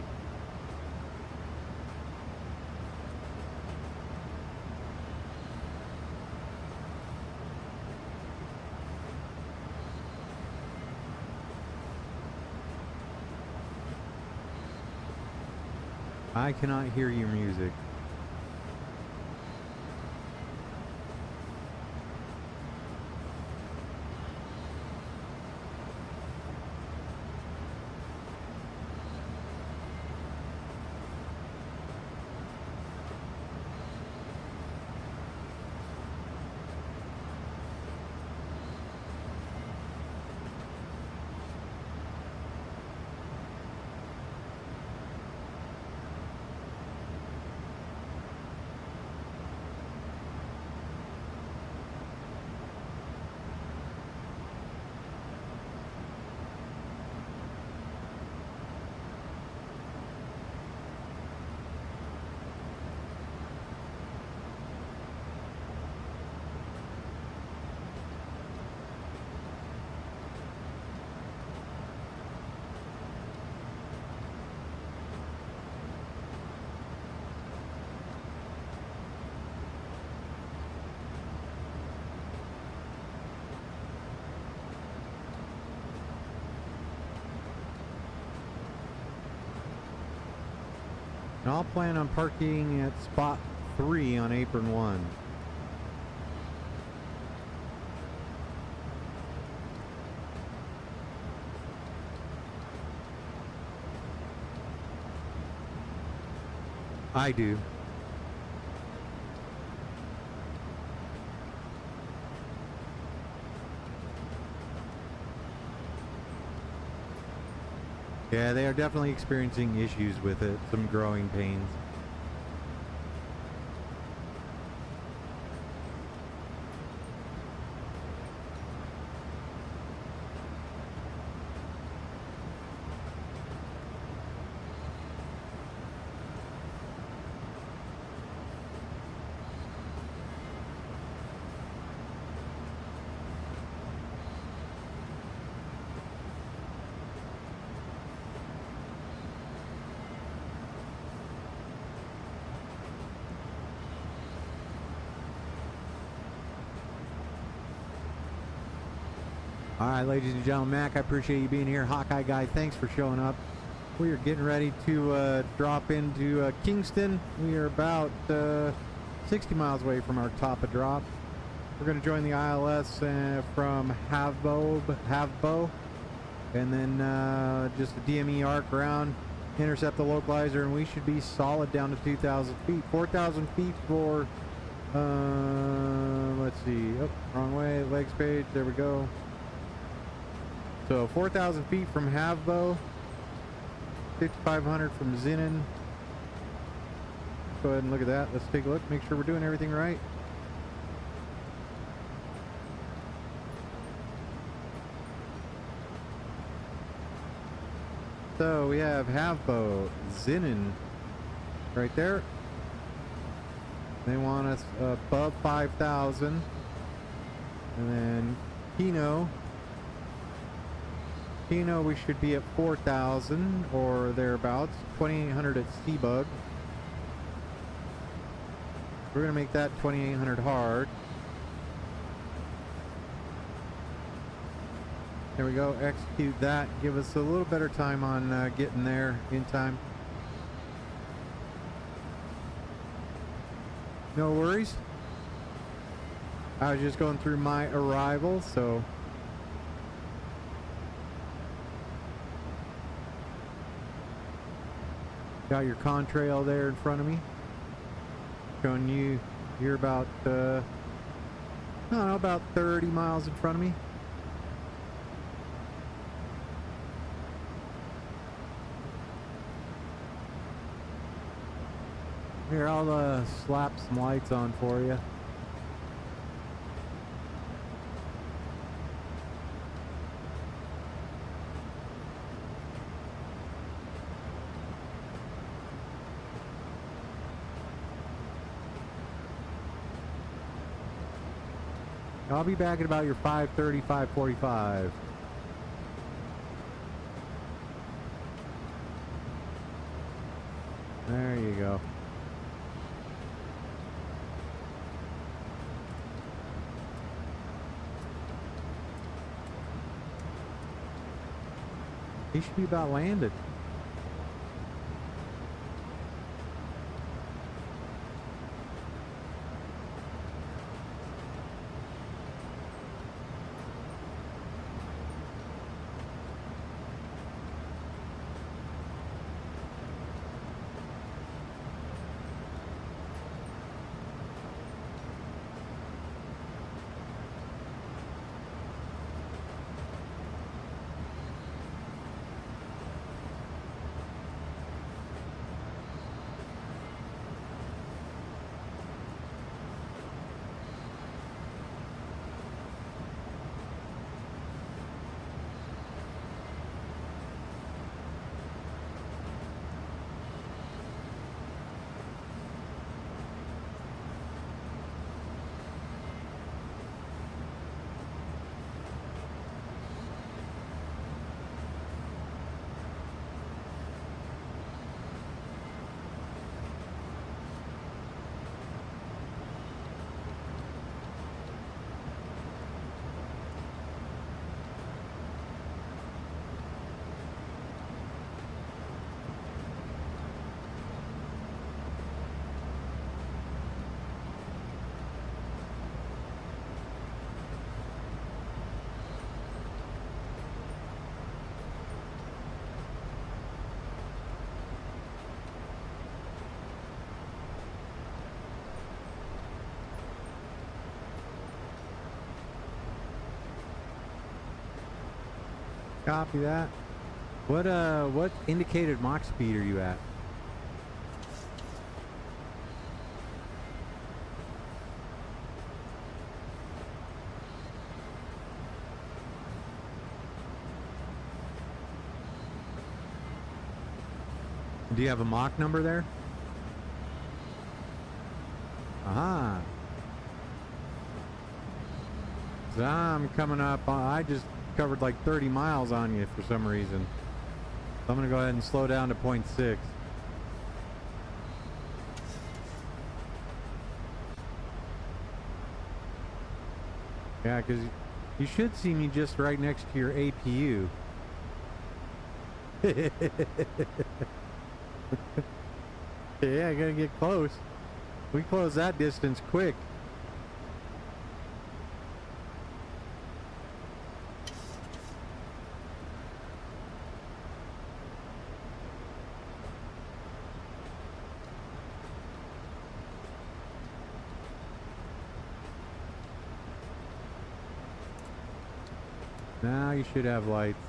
I cannot hear your music. And I'll plan on parking at spot 3 on apron 1. I do. Yeah, they are definitely experiencing issues with it, some growing pains. All right, ladies and gentlemen, Mac, I appreciate you being here. Hawkeye Guy, thanks for showing up. We are getting ready to drop into Kingston. We are about 60 miles away from our top of drop. We're going to join the ILS from Havbo, and then just a DME arc around, intercept the localizer, and we should be solid down to 2,000 feet. 4,000 feet for, let's see, oh, wrong way, legs page, there we go. So 4,000 feet from Havbo, 5,500 from Zinnan. Go ahead and look at that. Let's take a look, make sure we're doing everything right. So we have Havbo, Zinnan right there. They want us above 5,000. And then Kino, we should be at 4,000 or thereabouts. 2,800 at Seabug. We're going to make that 2,800 hard. There we go. Execute that. Give us a little better time on getting there in time. No worries. I was just going through my arrival, so. Got your contrail there in front of me. Showing you, you're about, I don't know, about 30 miles in front of me. Here, I'll slap some lights on for you. I'll be back at about your 5:30, 5:45. There you go. He should be about landed. Copy that. What indicated Mach speed are you at? Do you have a Mach number there? Aha. So I'm coming up on, I just covered like 30 miles on you for some reason. So I'm gonna go ahead and slow down to 0.6. Yeah, because you should see me just right next to your APU. Yeah, I gotta get close. We close that distance quick. Now you should have lights.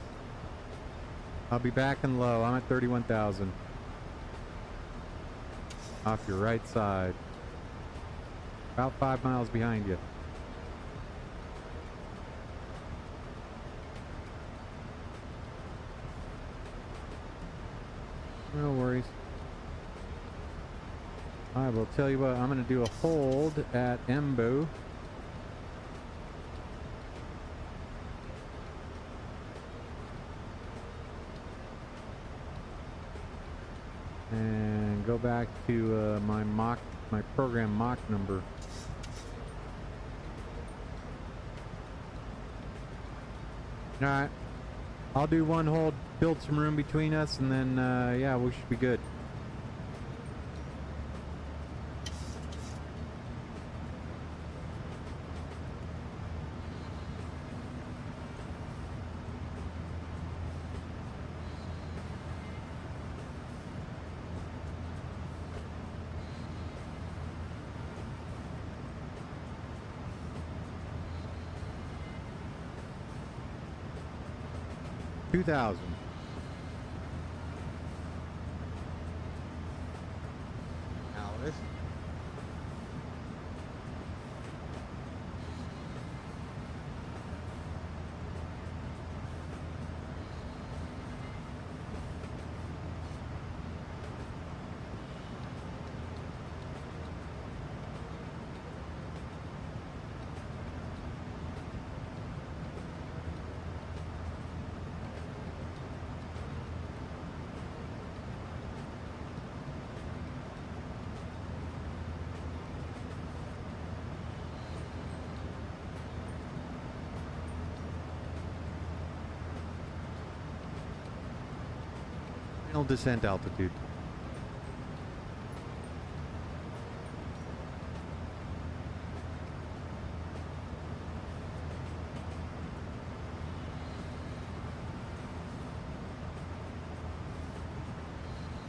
I'll be back in low. I'm at 31,000. Off your right side. About 5 miles behind you. No worries. I will tell you what, I'm going to do a hold at Embu. And go back to my program Mach number. All right. I'll do one hold, build some room between us, and then, yeah, we should be good. $2,000. Alice. Final descent altitude.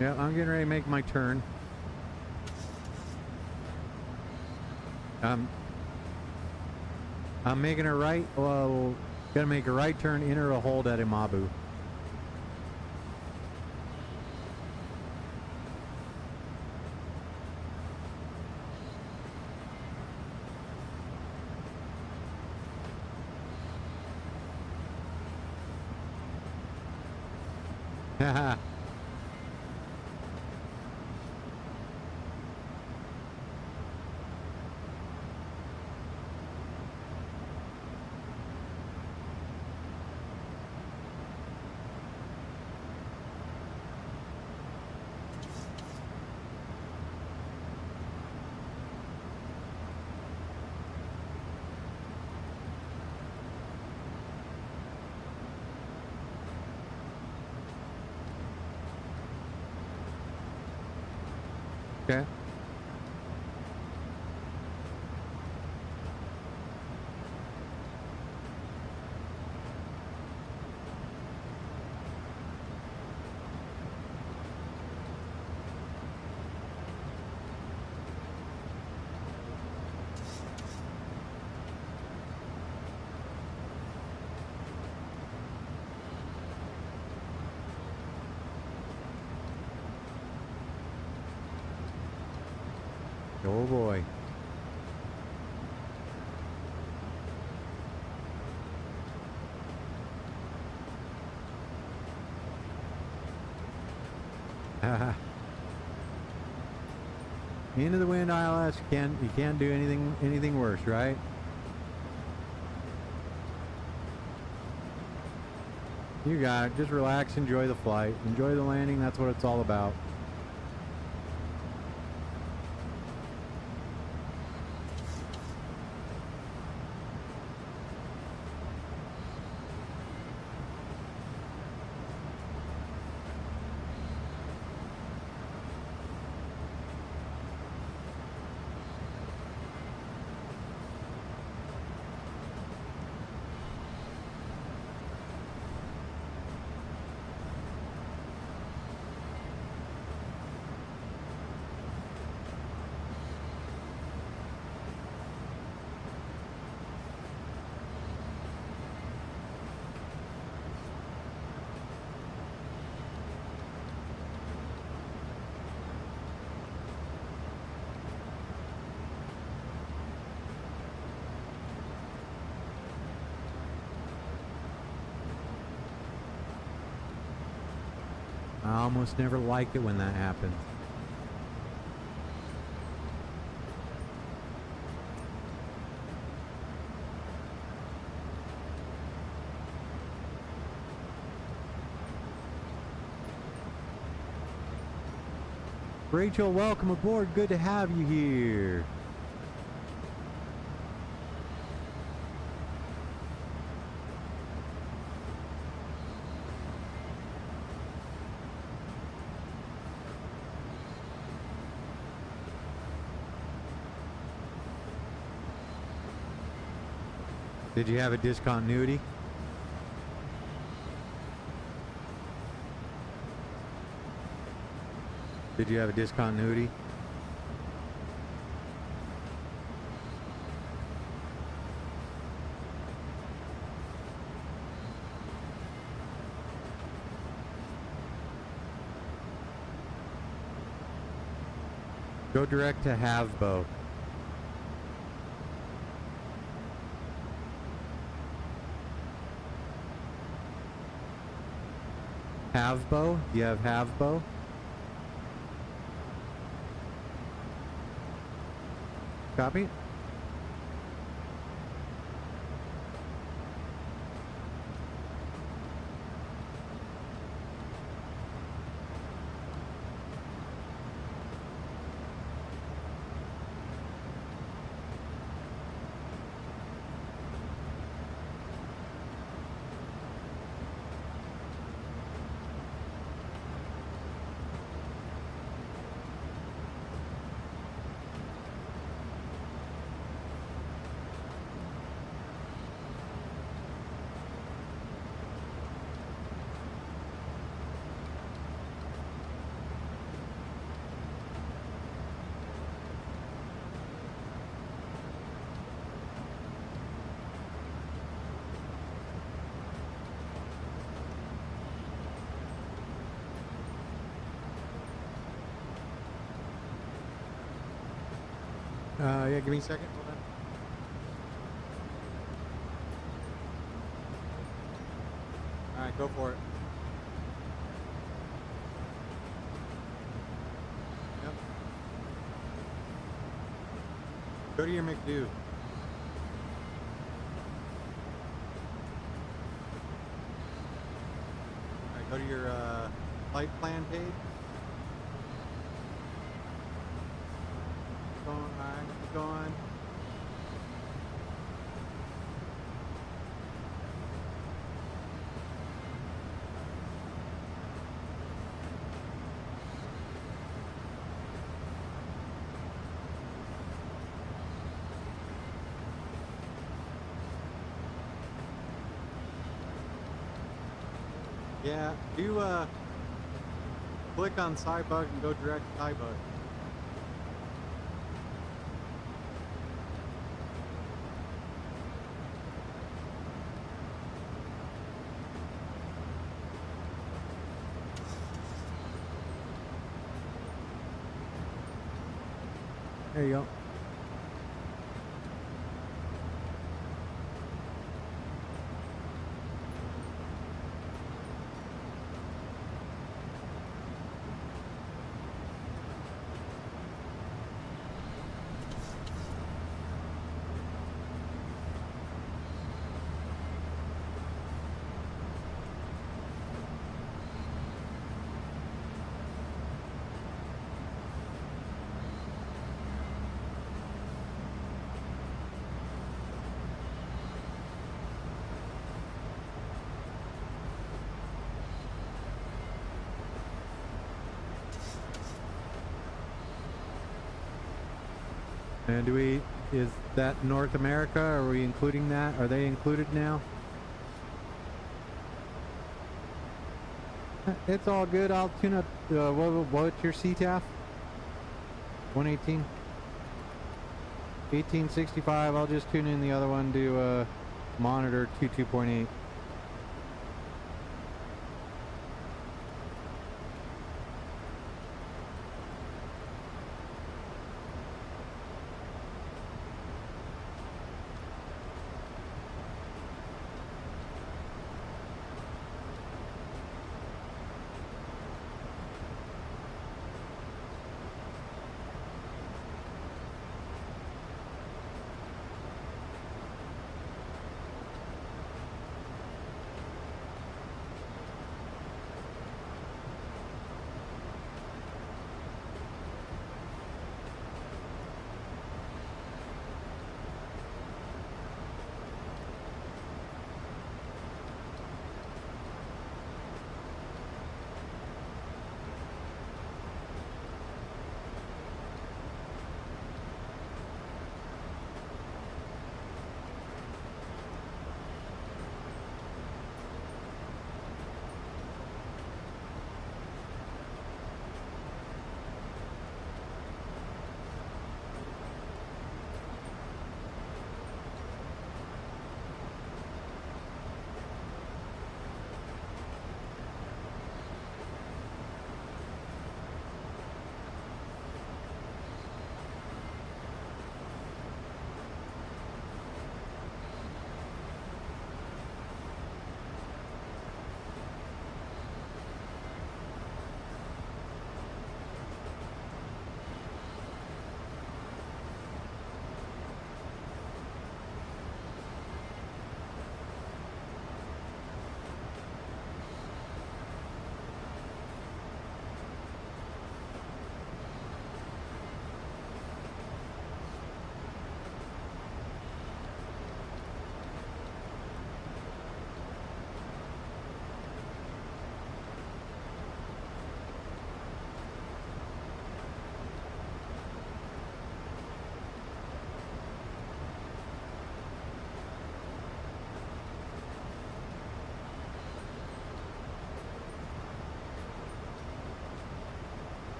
Yeah, I'm getting ready to make my turn. I'm making a right, well, gonna make a right turn, enter a hold at Imabu. Haha. Okay. Oh boy. Into the wind, ILS. You can't do anything worse, right? You got it. Just relax, enjoy the flight, enjoy the landing. That's what it's all about. I almost never like it when that happens. Rachel, welcome aboard. Good to have you here. Did you have a discontinuity? Did you have a discontinuity? Go direct to Havbo. Havbo? Do you have Havbo? Copy? Yeah, give me a second. Hold on. All right, go for it. Yep. Go to your McDo. All right, go to your flight plan page. Going, all right, keep going. Yeah, do click on Cybug and go direct to Cybug. There you go. And is that North America? Are we including that? Are they included now? It's all good. I'll tune up. What's your CTAF? 118? 1865. I'll just tune in the other one to monitor 22.8.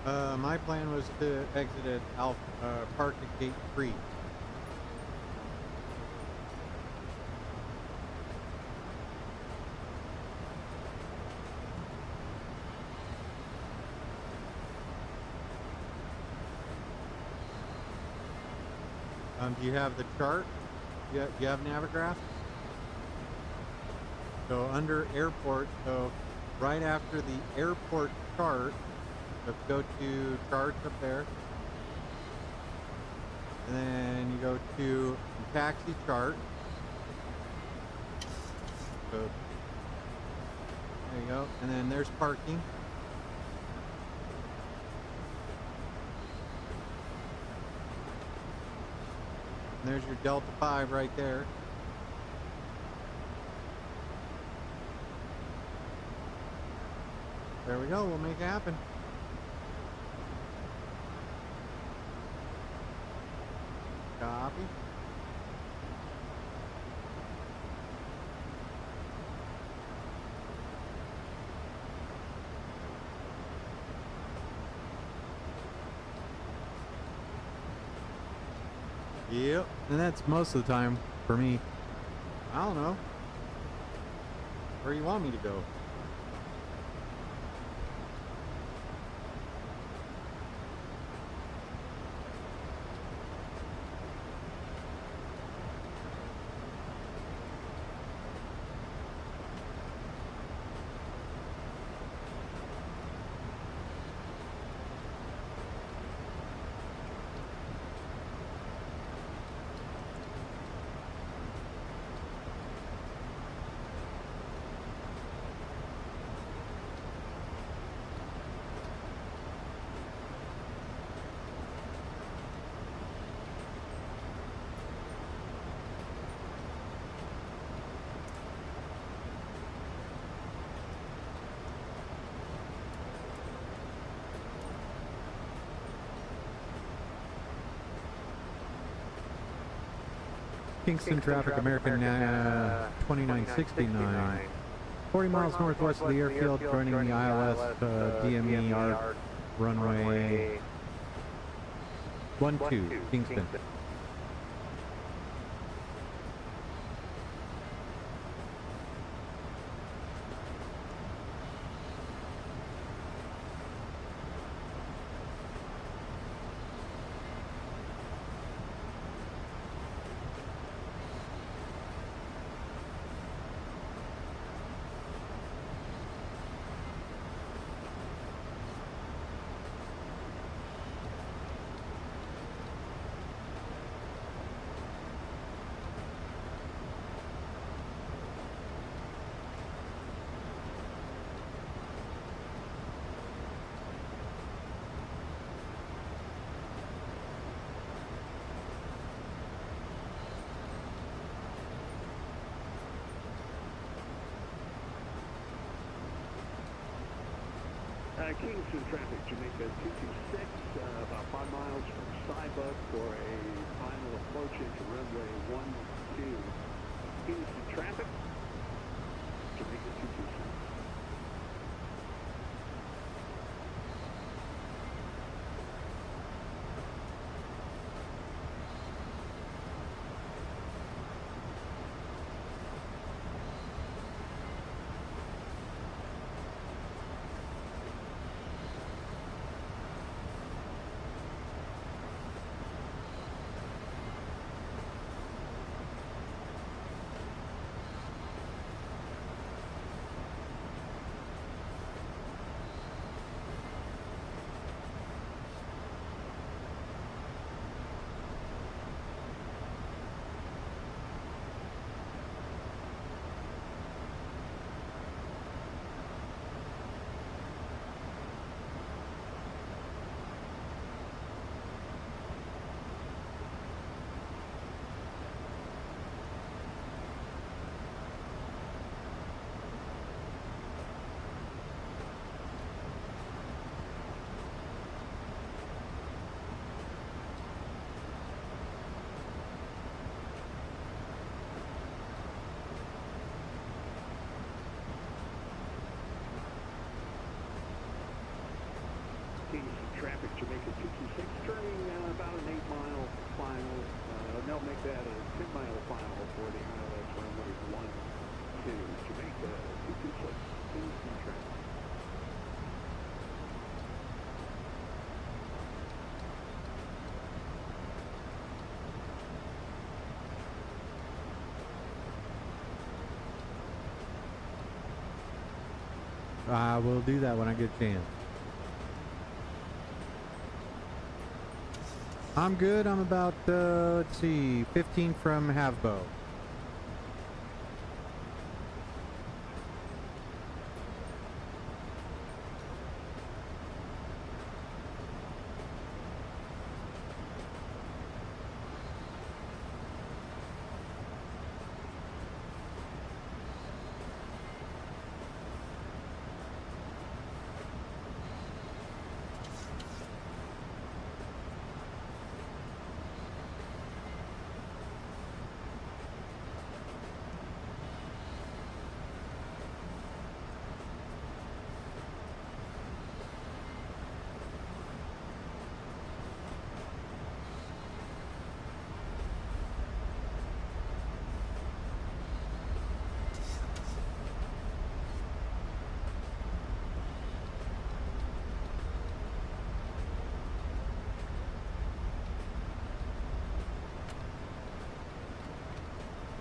My plan was to exit at park at gate 3. Do you have the chart? Do you have Navigraph? So under airport, so right after the airport chart, let's go to charts up there. And then you go to taxi chart. So there you go. And then there's parking. And there's your Delta 5 right there. There we go. We'll make it happen. Copy. Yep. And that's most of the time for me. I don't know. Where you want me to go? Kingston traffic, American 2969. 40 miles northwest of the airfield, joining the ILS DME ARC runway 12, Kingston. Kingston traffic, Jamaica 226, about 5 miles from Cybuck for a final approach into runway 12. Kingston traffic, Jamaica 226. that a 10-mile final for the ILS runway 12, Jamaica 226, Kingston traffic. I will do that when I get a chance. I'm good. I'm about, let's see, 15 from Havbo.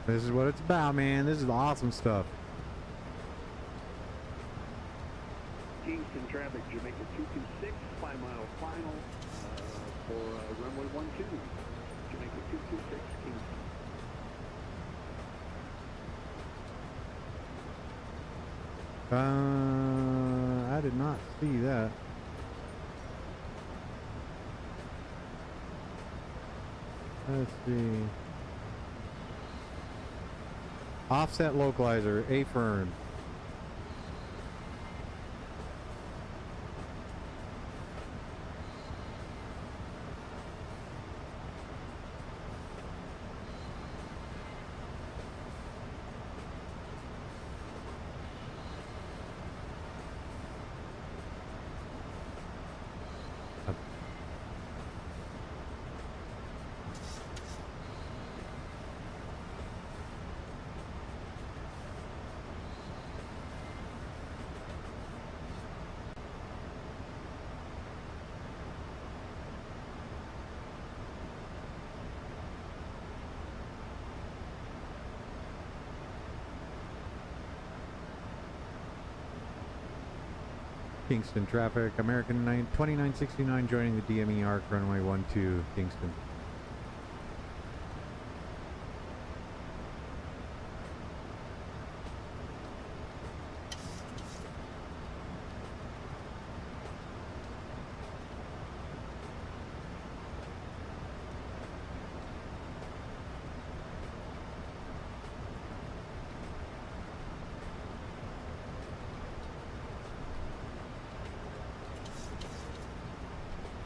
This is what it's about, man. This is awesome stuff. Kingston traffic, Jamaica 226, 5-mile final for runway 12, Jamaica 226, Kingston. I did not see that. Let's see. Offset localizer, A-firm. Kingston traffic, American 2969 joining the DME arc, runway 12, Kingston.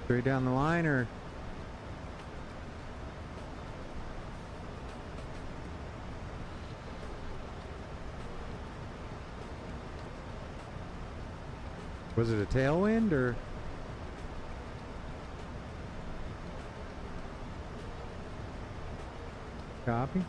Straight down the line, or was it a tailwind, or copy?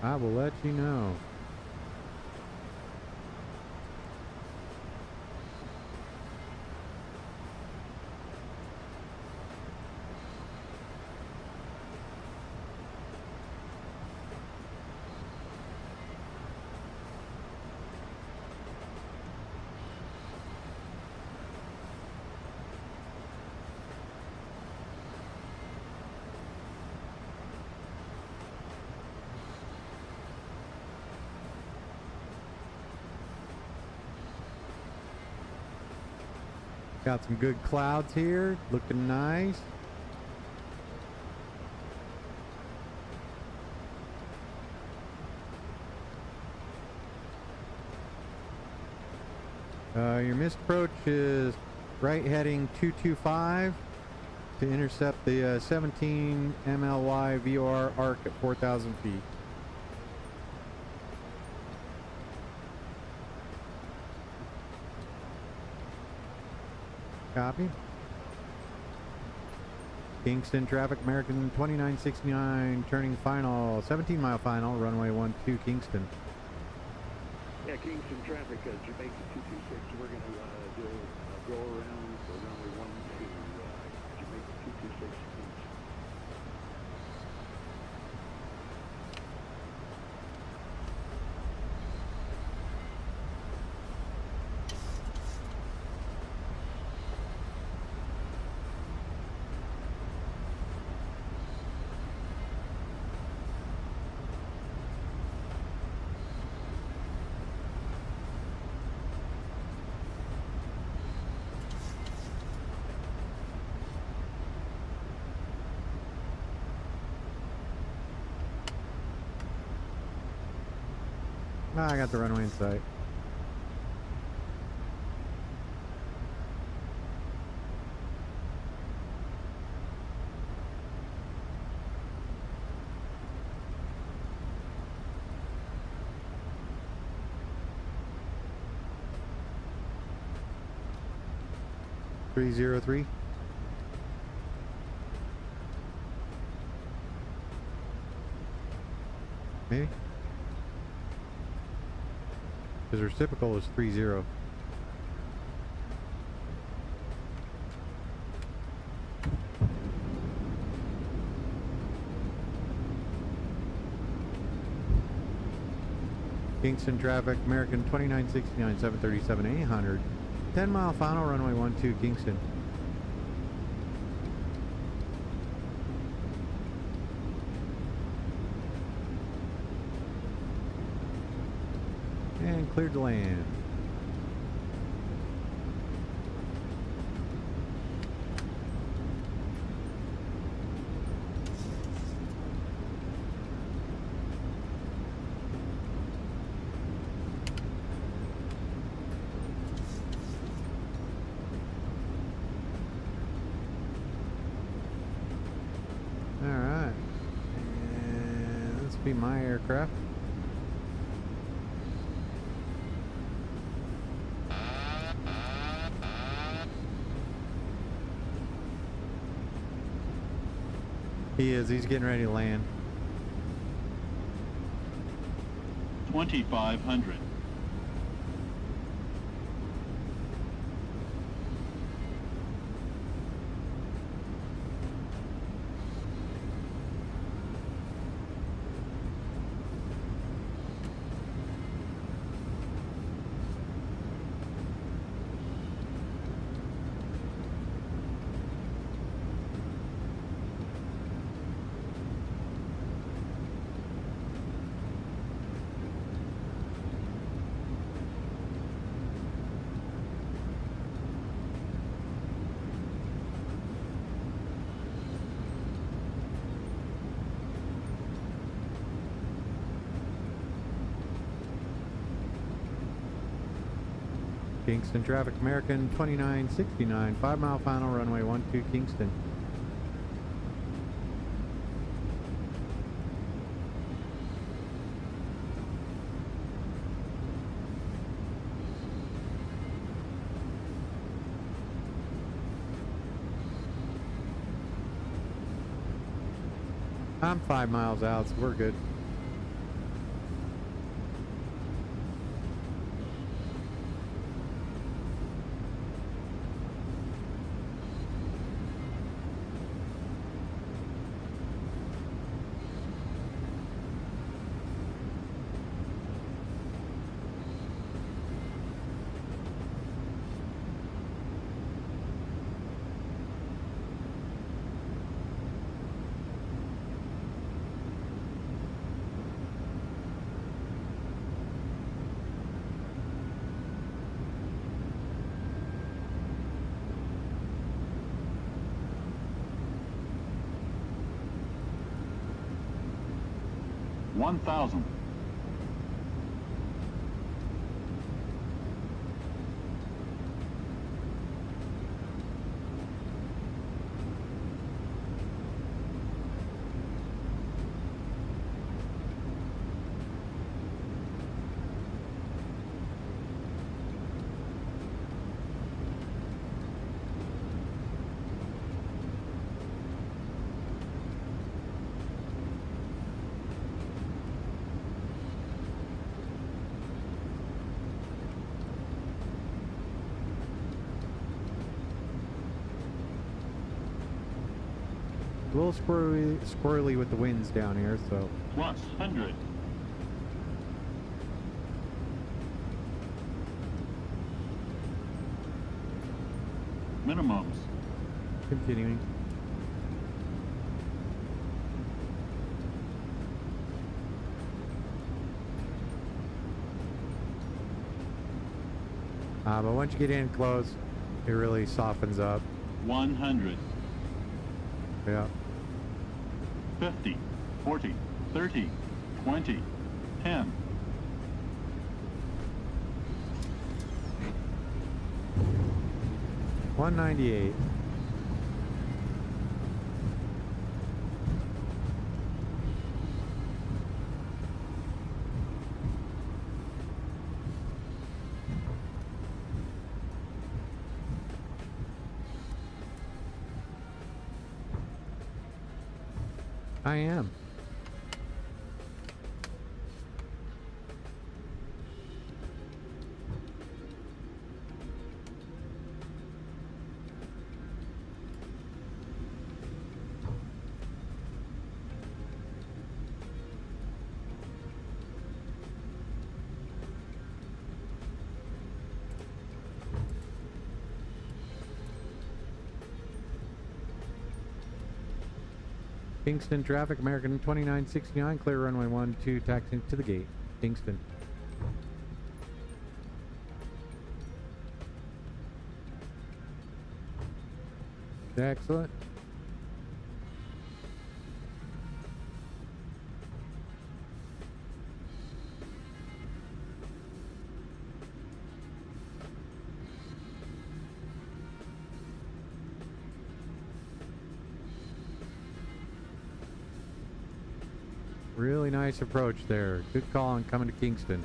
I will let you know. Got some good clouds here, looking nice. Your missed approach is right heading 225 to intercept the 17 MLY VOR arc at 4,000 feet. Copy. Kingston traffic, American 2969, turning final, 17-mile final, runway 12 Kingston. Yeah, Kingston traffic, Jamaica 226. We're going to do a go around for runway 12, Jamaica 226. I got the runway in sight. Three 303. Maybe. His reciprocal is 30. Kingston traffic, American 2969, 737, 800. 10-mile final, runway 12 Kingston. And cleared to land. All right. And this will be my aircraft. He's getting ready to land. 2,500. Kingston traffic, American 2969, 5-mile final, runway 12 Kingston. I'm 5 miles out, so we're good. One thousand. A little squirrely with the winds down here, so. Plus 100. Minimums. Continuing. But once you get in close, it really softens up. 100. Yeah. 50. 40. 30. 20. 10. $198. I am. Kingston traffic, American 2969, clear runway 12, taxiing to the gate. Kingston. Excellent. Really nice approach there. Good call on coming to Kingston.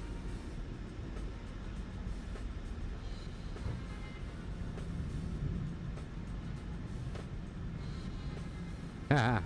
Haha.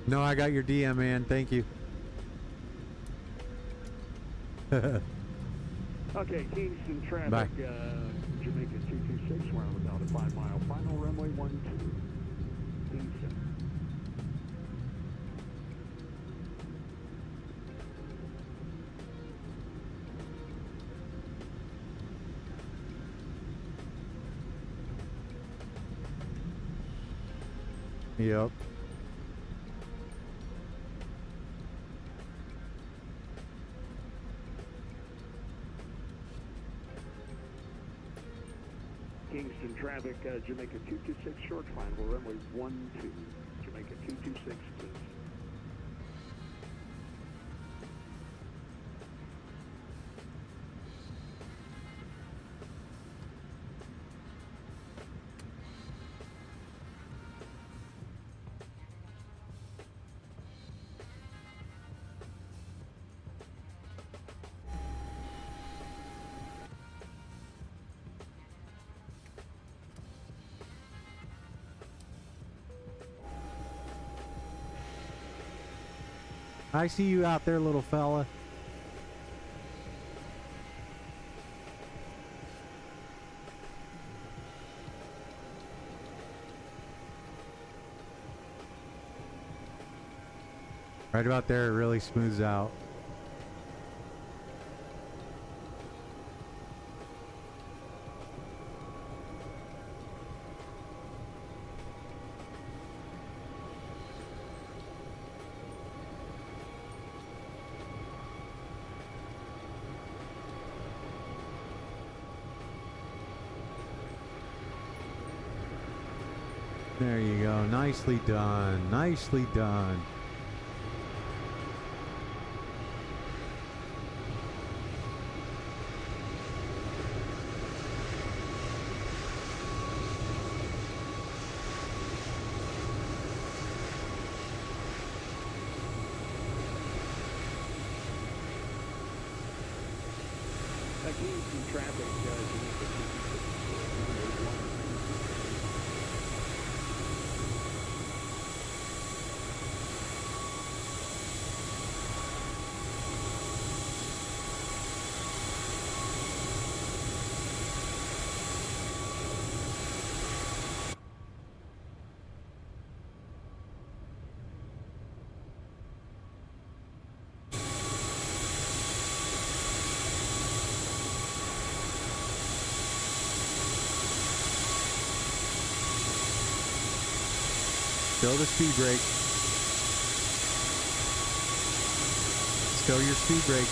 No, I got your DM, man. Thank you. Okay, Kingston traffic, Bye. Jamaica 226, we're on about a 5-mile final, runway 12, Kingston. Yep. Kingston traffic, Jamaica 226, short final, runway 12, Jamaica 226, please. I see you out there, little fella. Right about there, it really smooths out. There you go. Nicely done. Nicely done. Kingston traffic, Still the speed brake. Still your speed brake.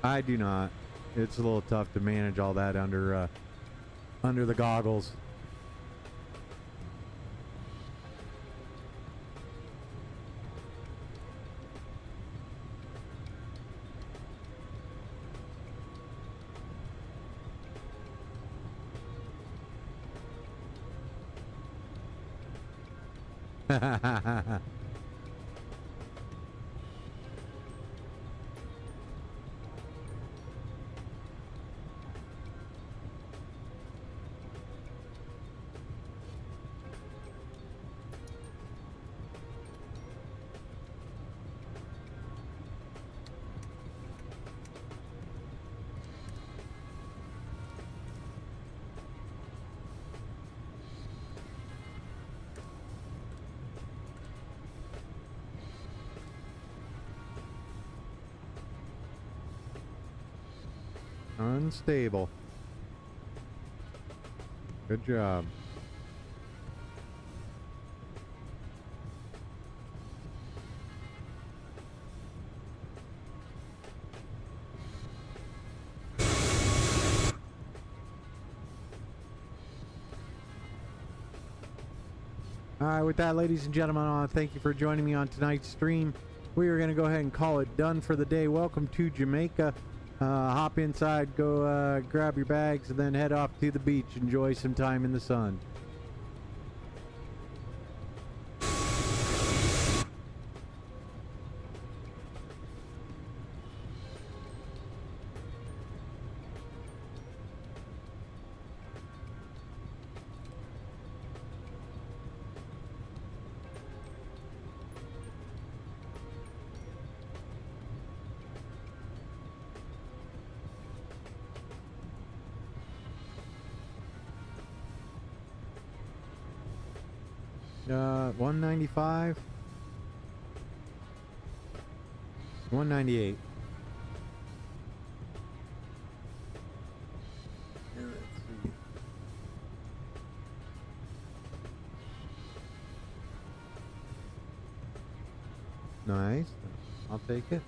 I do not. It's a little tough to manage all that under the goggles. Unstable. Good job. All right, with that, ladies and gentlemen, I want to thank you for joining me on tonight's stream. We are going to go ahead and call it done for the day. Welcome to Jamaica. Hop inside, go grab your bags, and then head off to the beach. Enjoy some time in the sun. $195, $198. Let's see. Nice. I'll take it.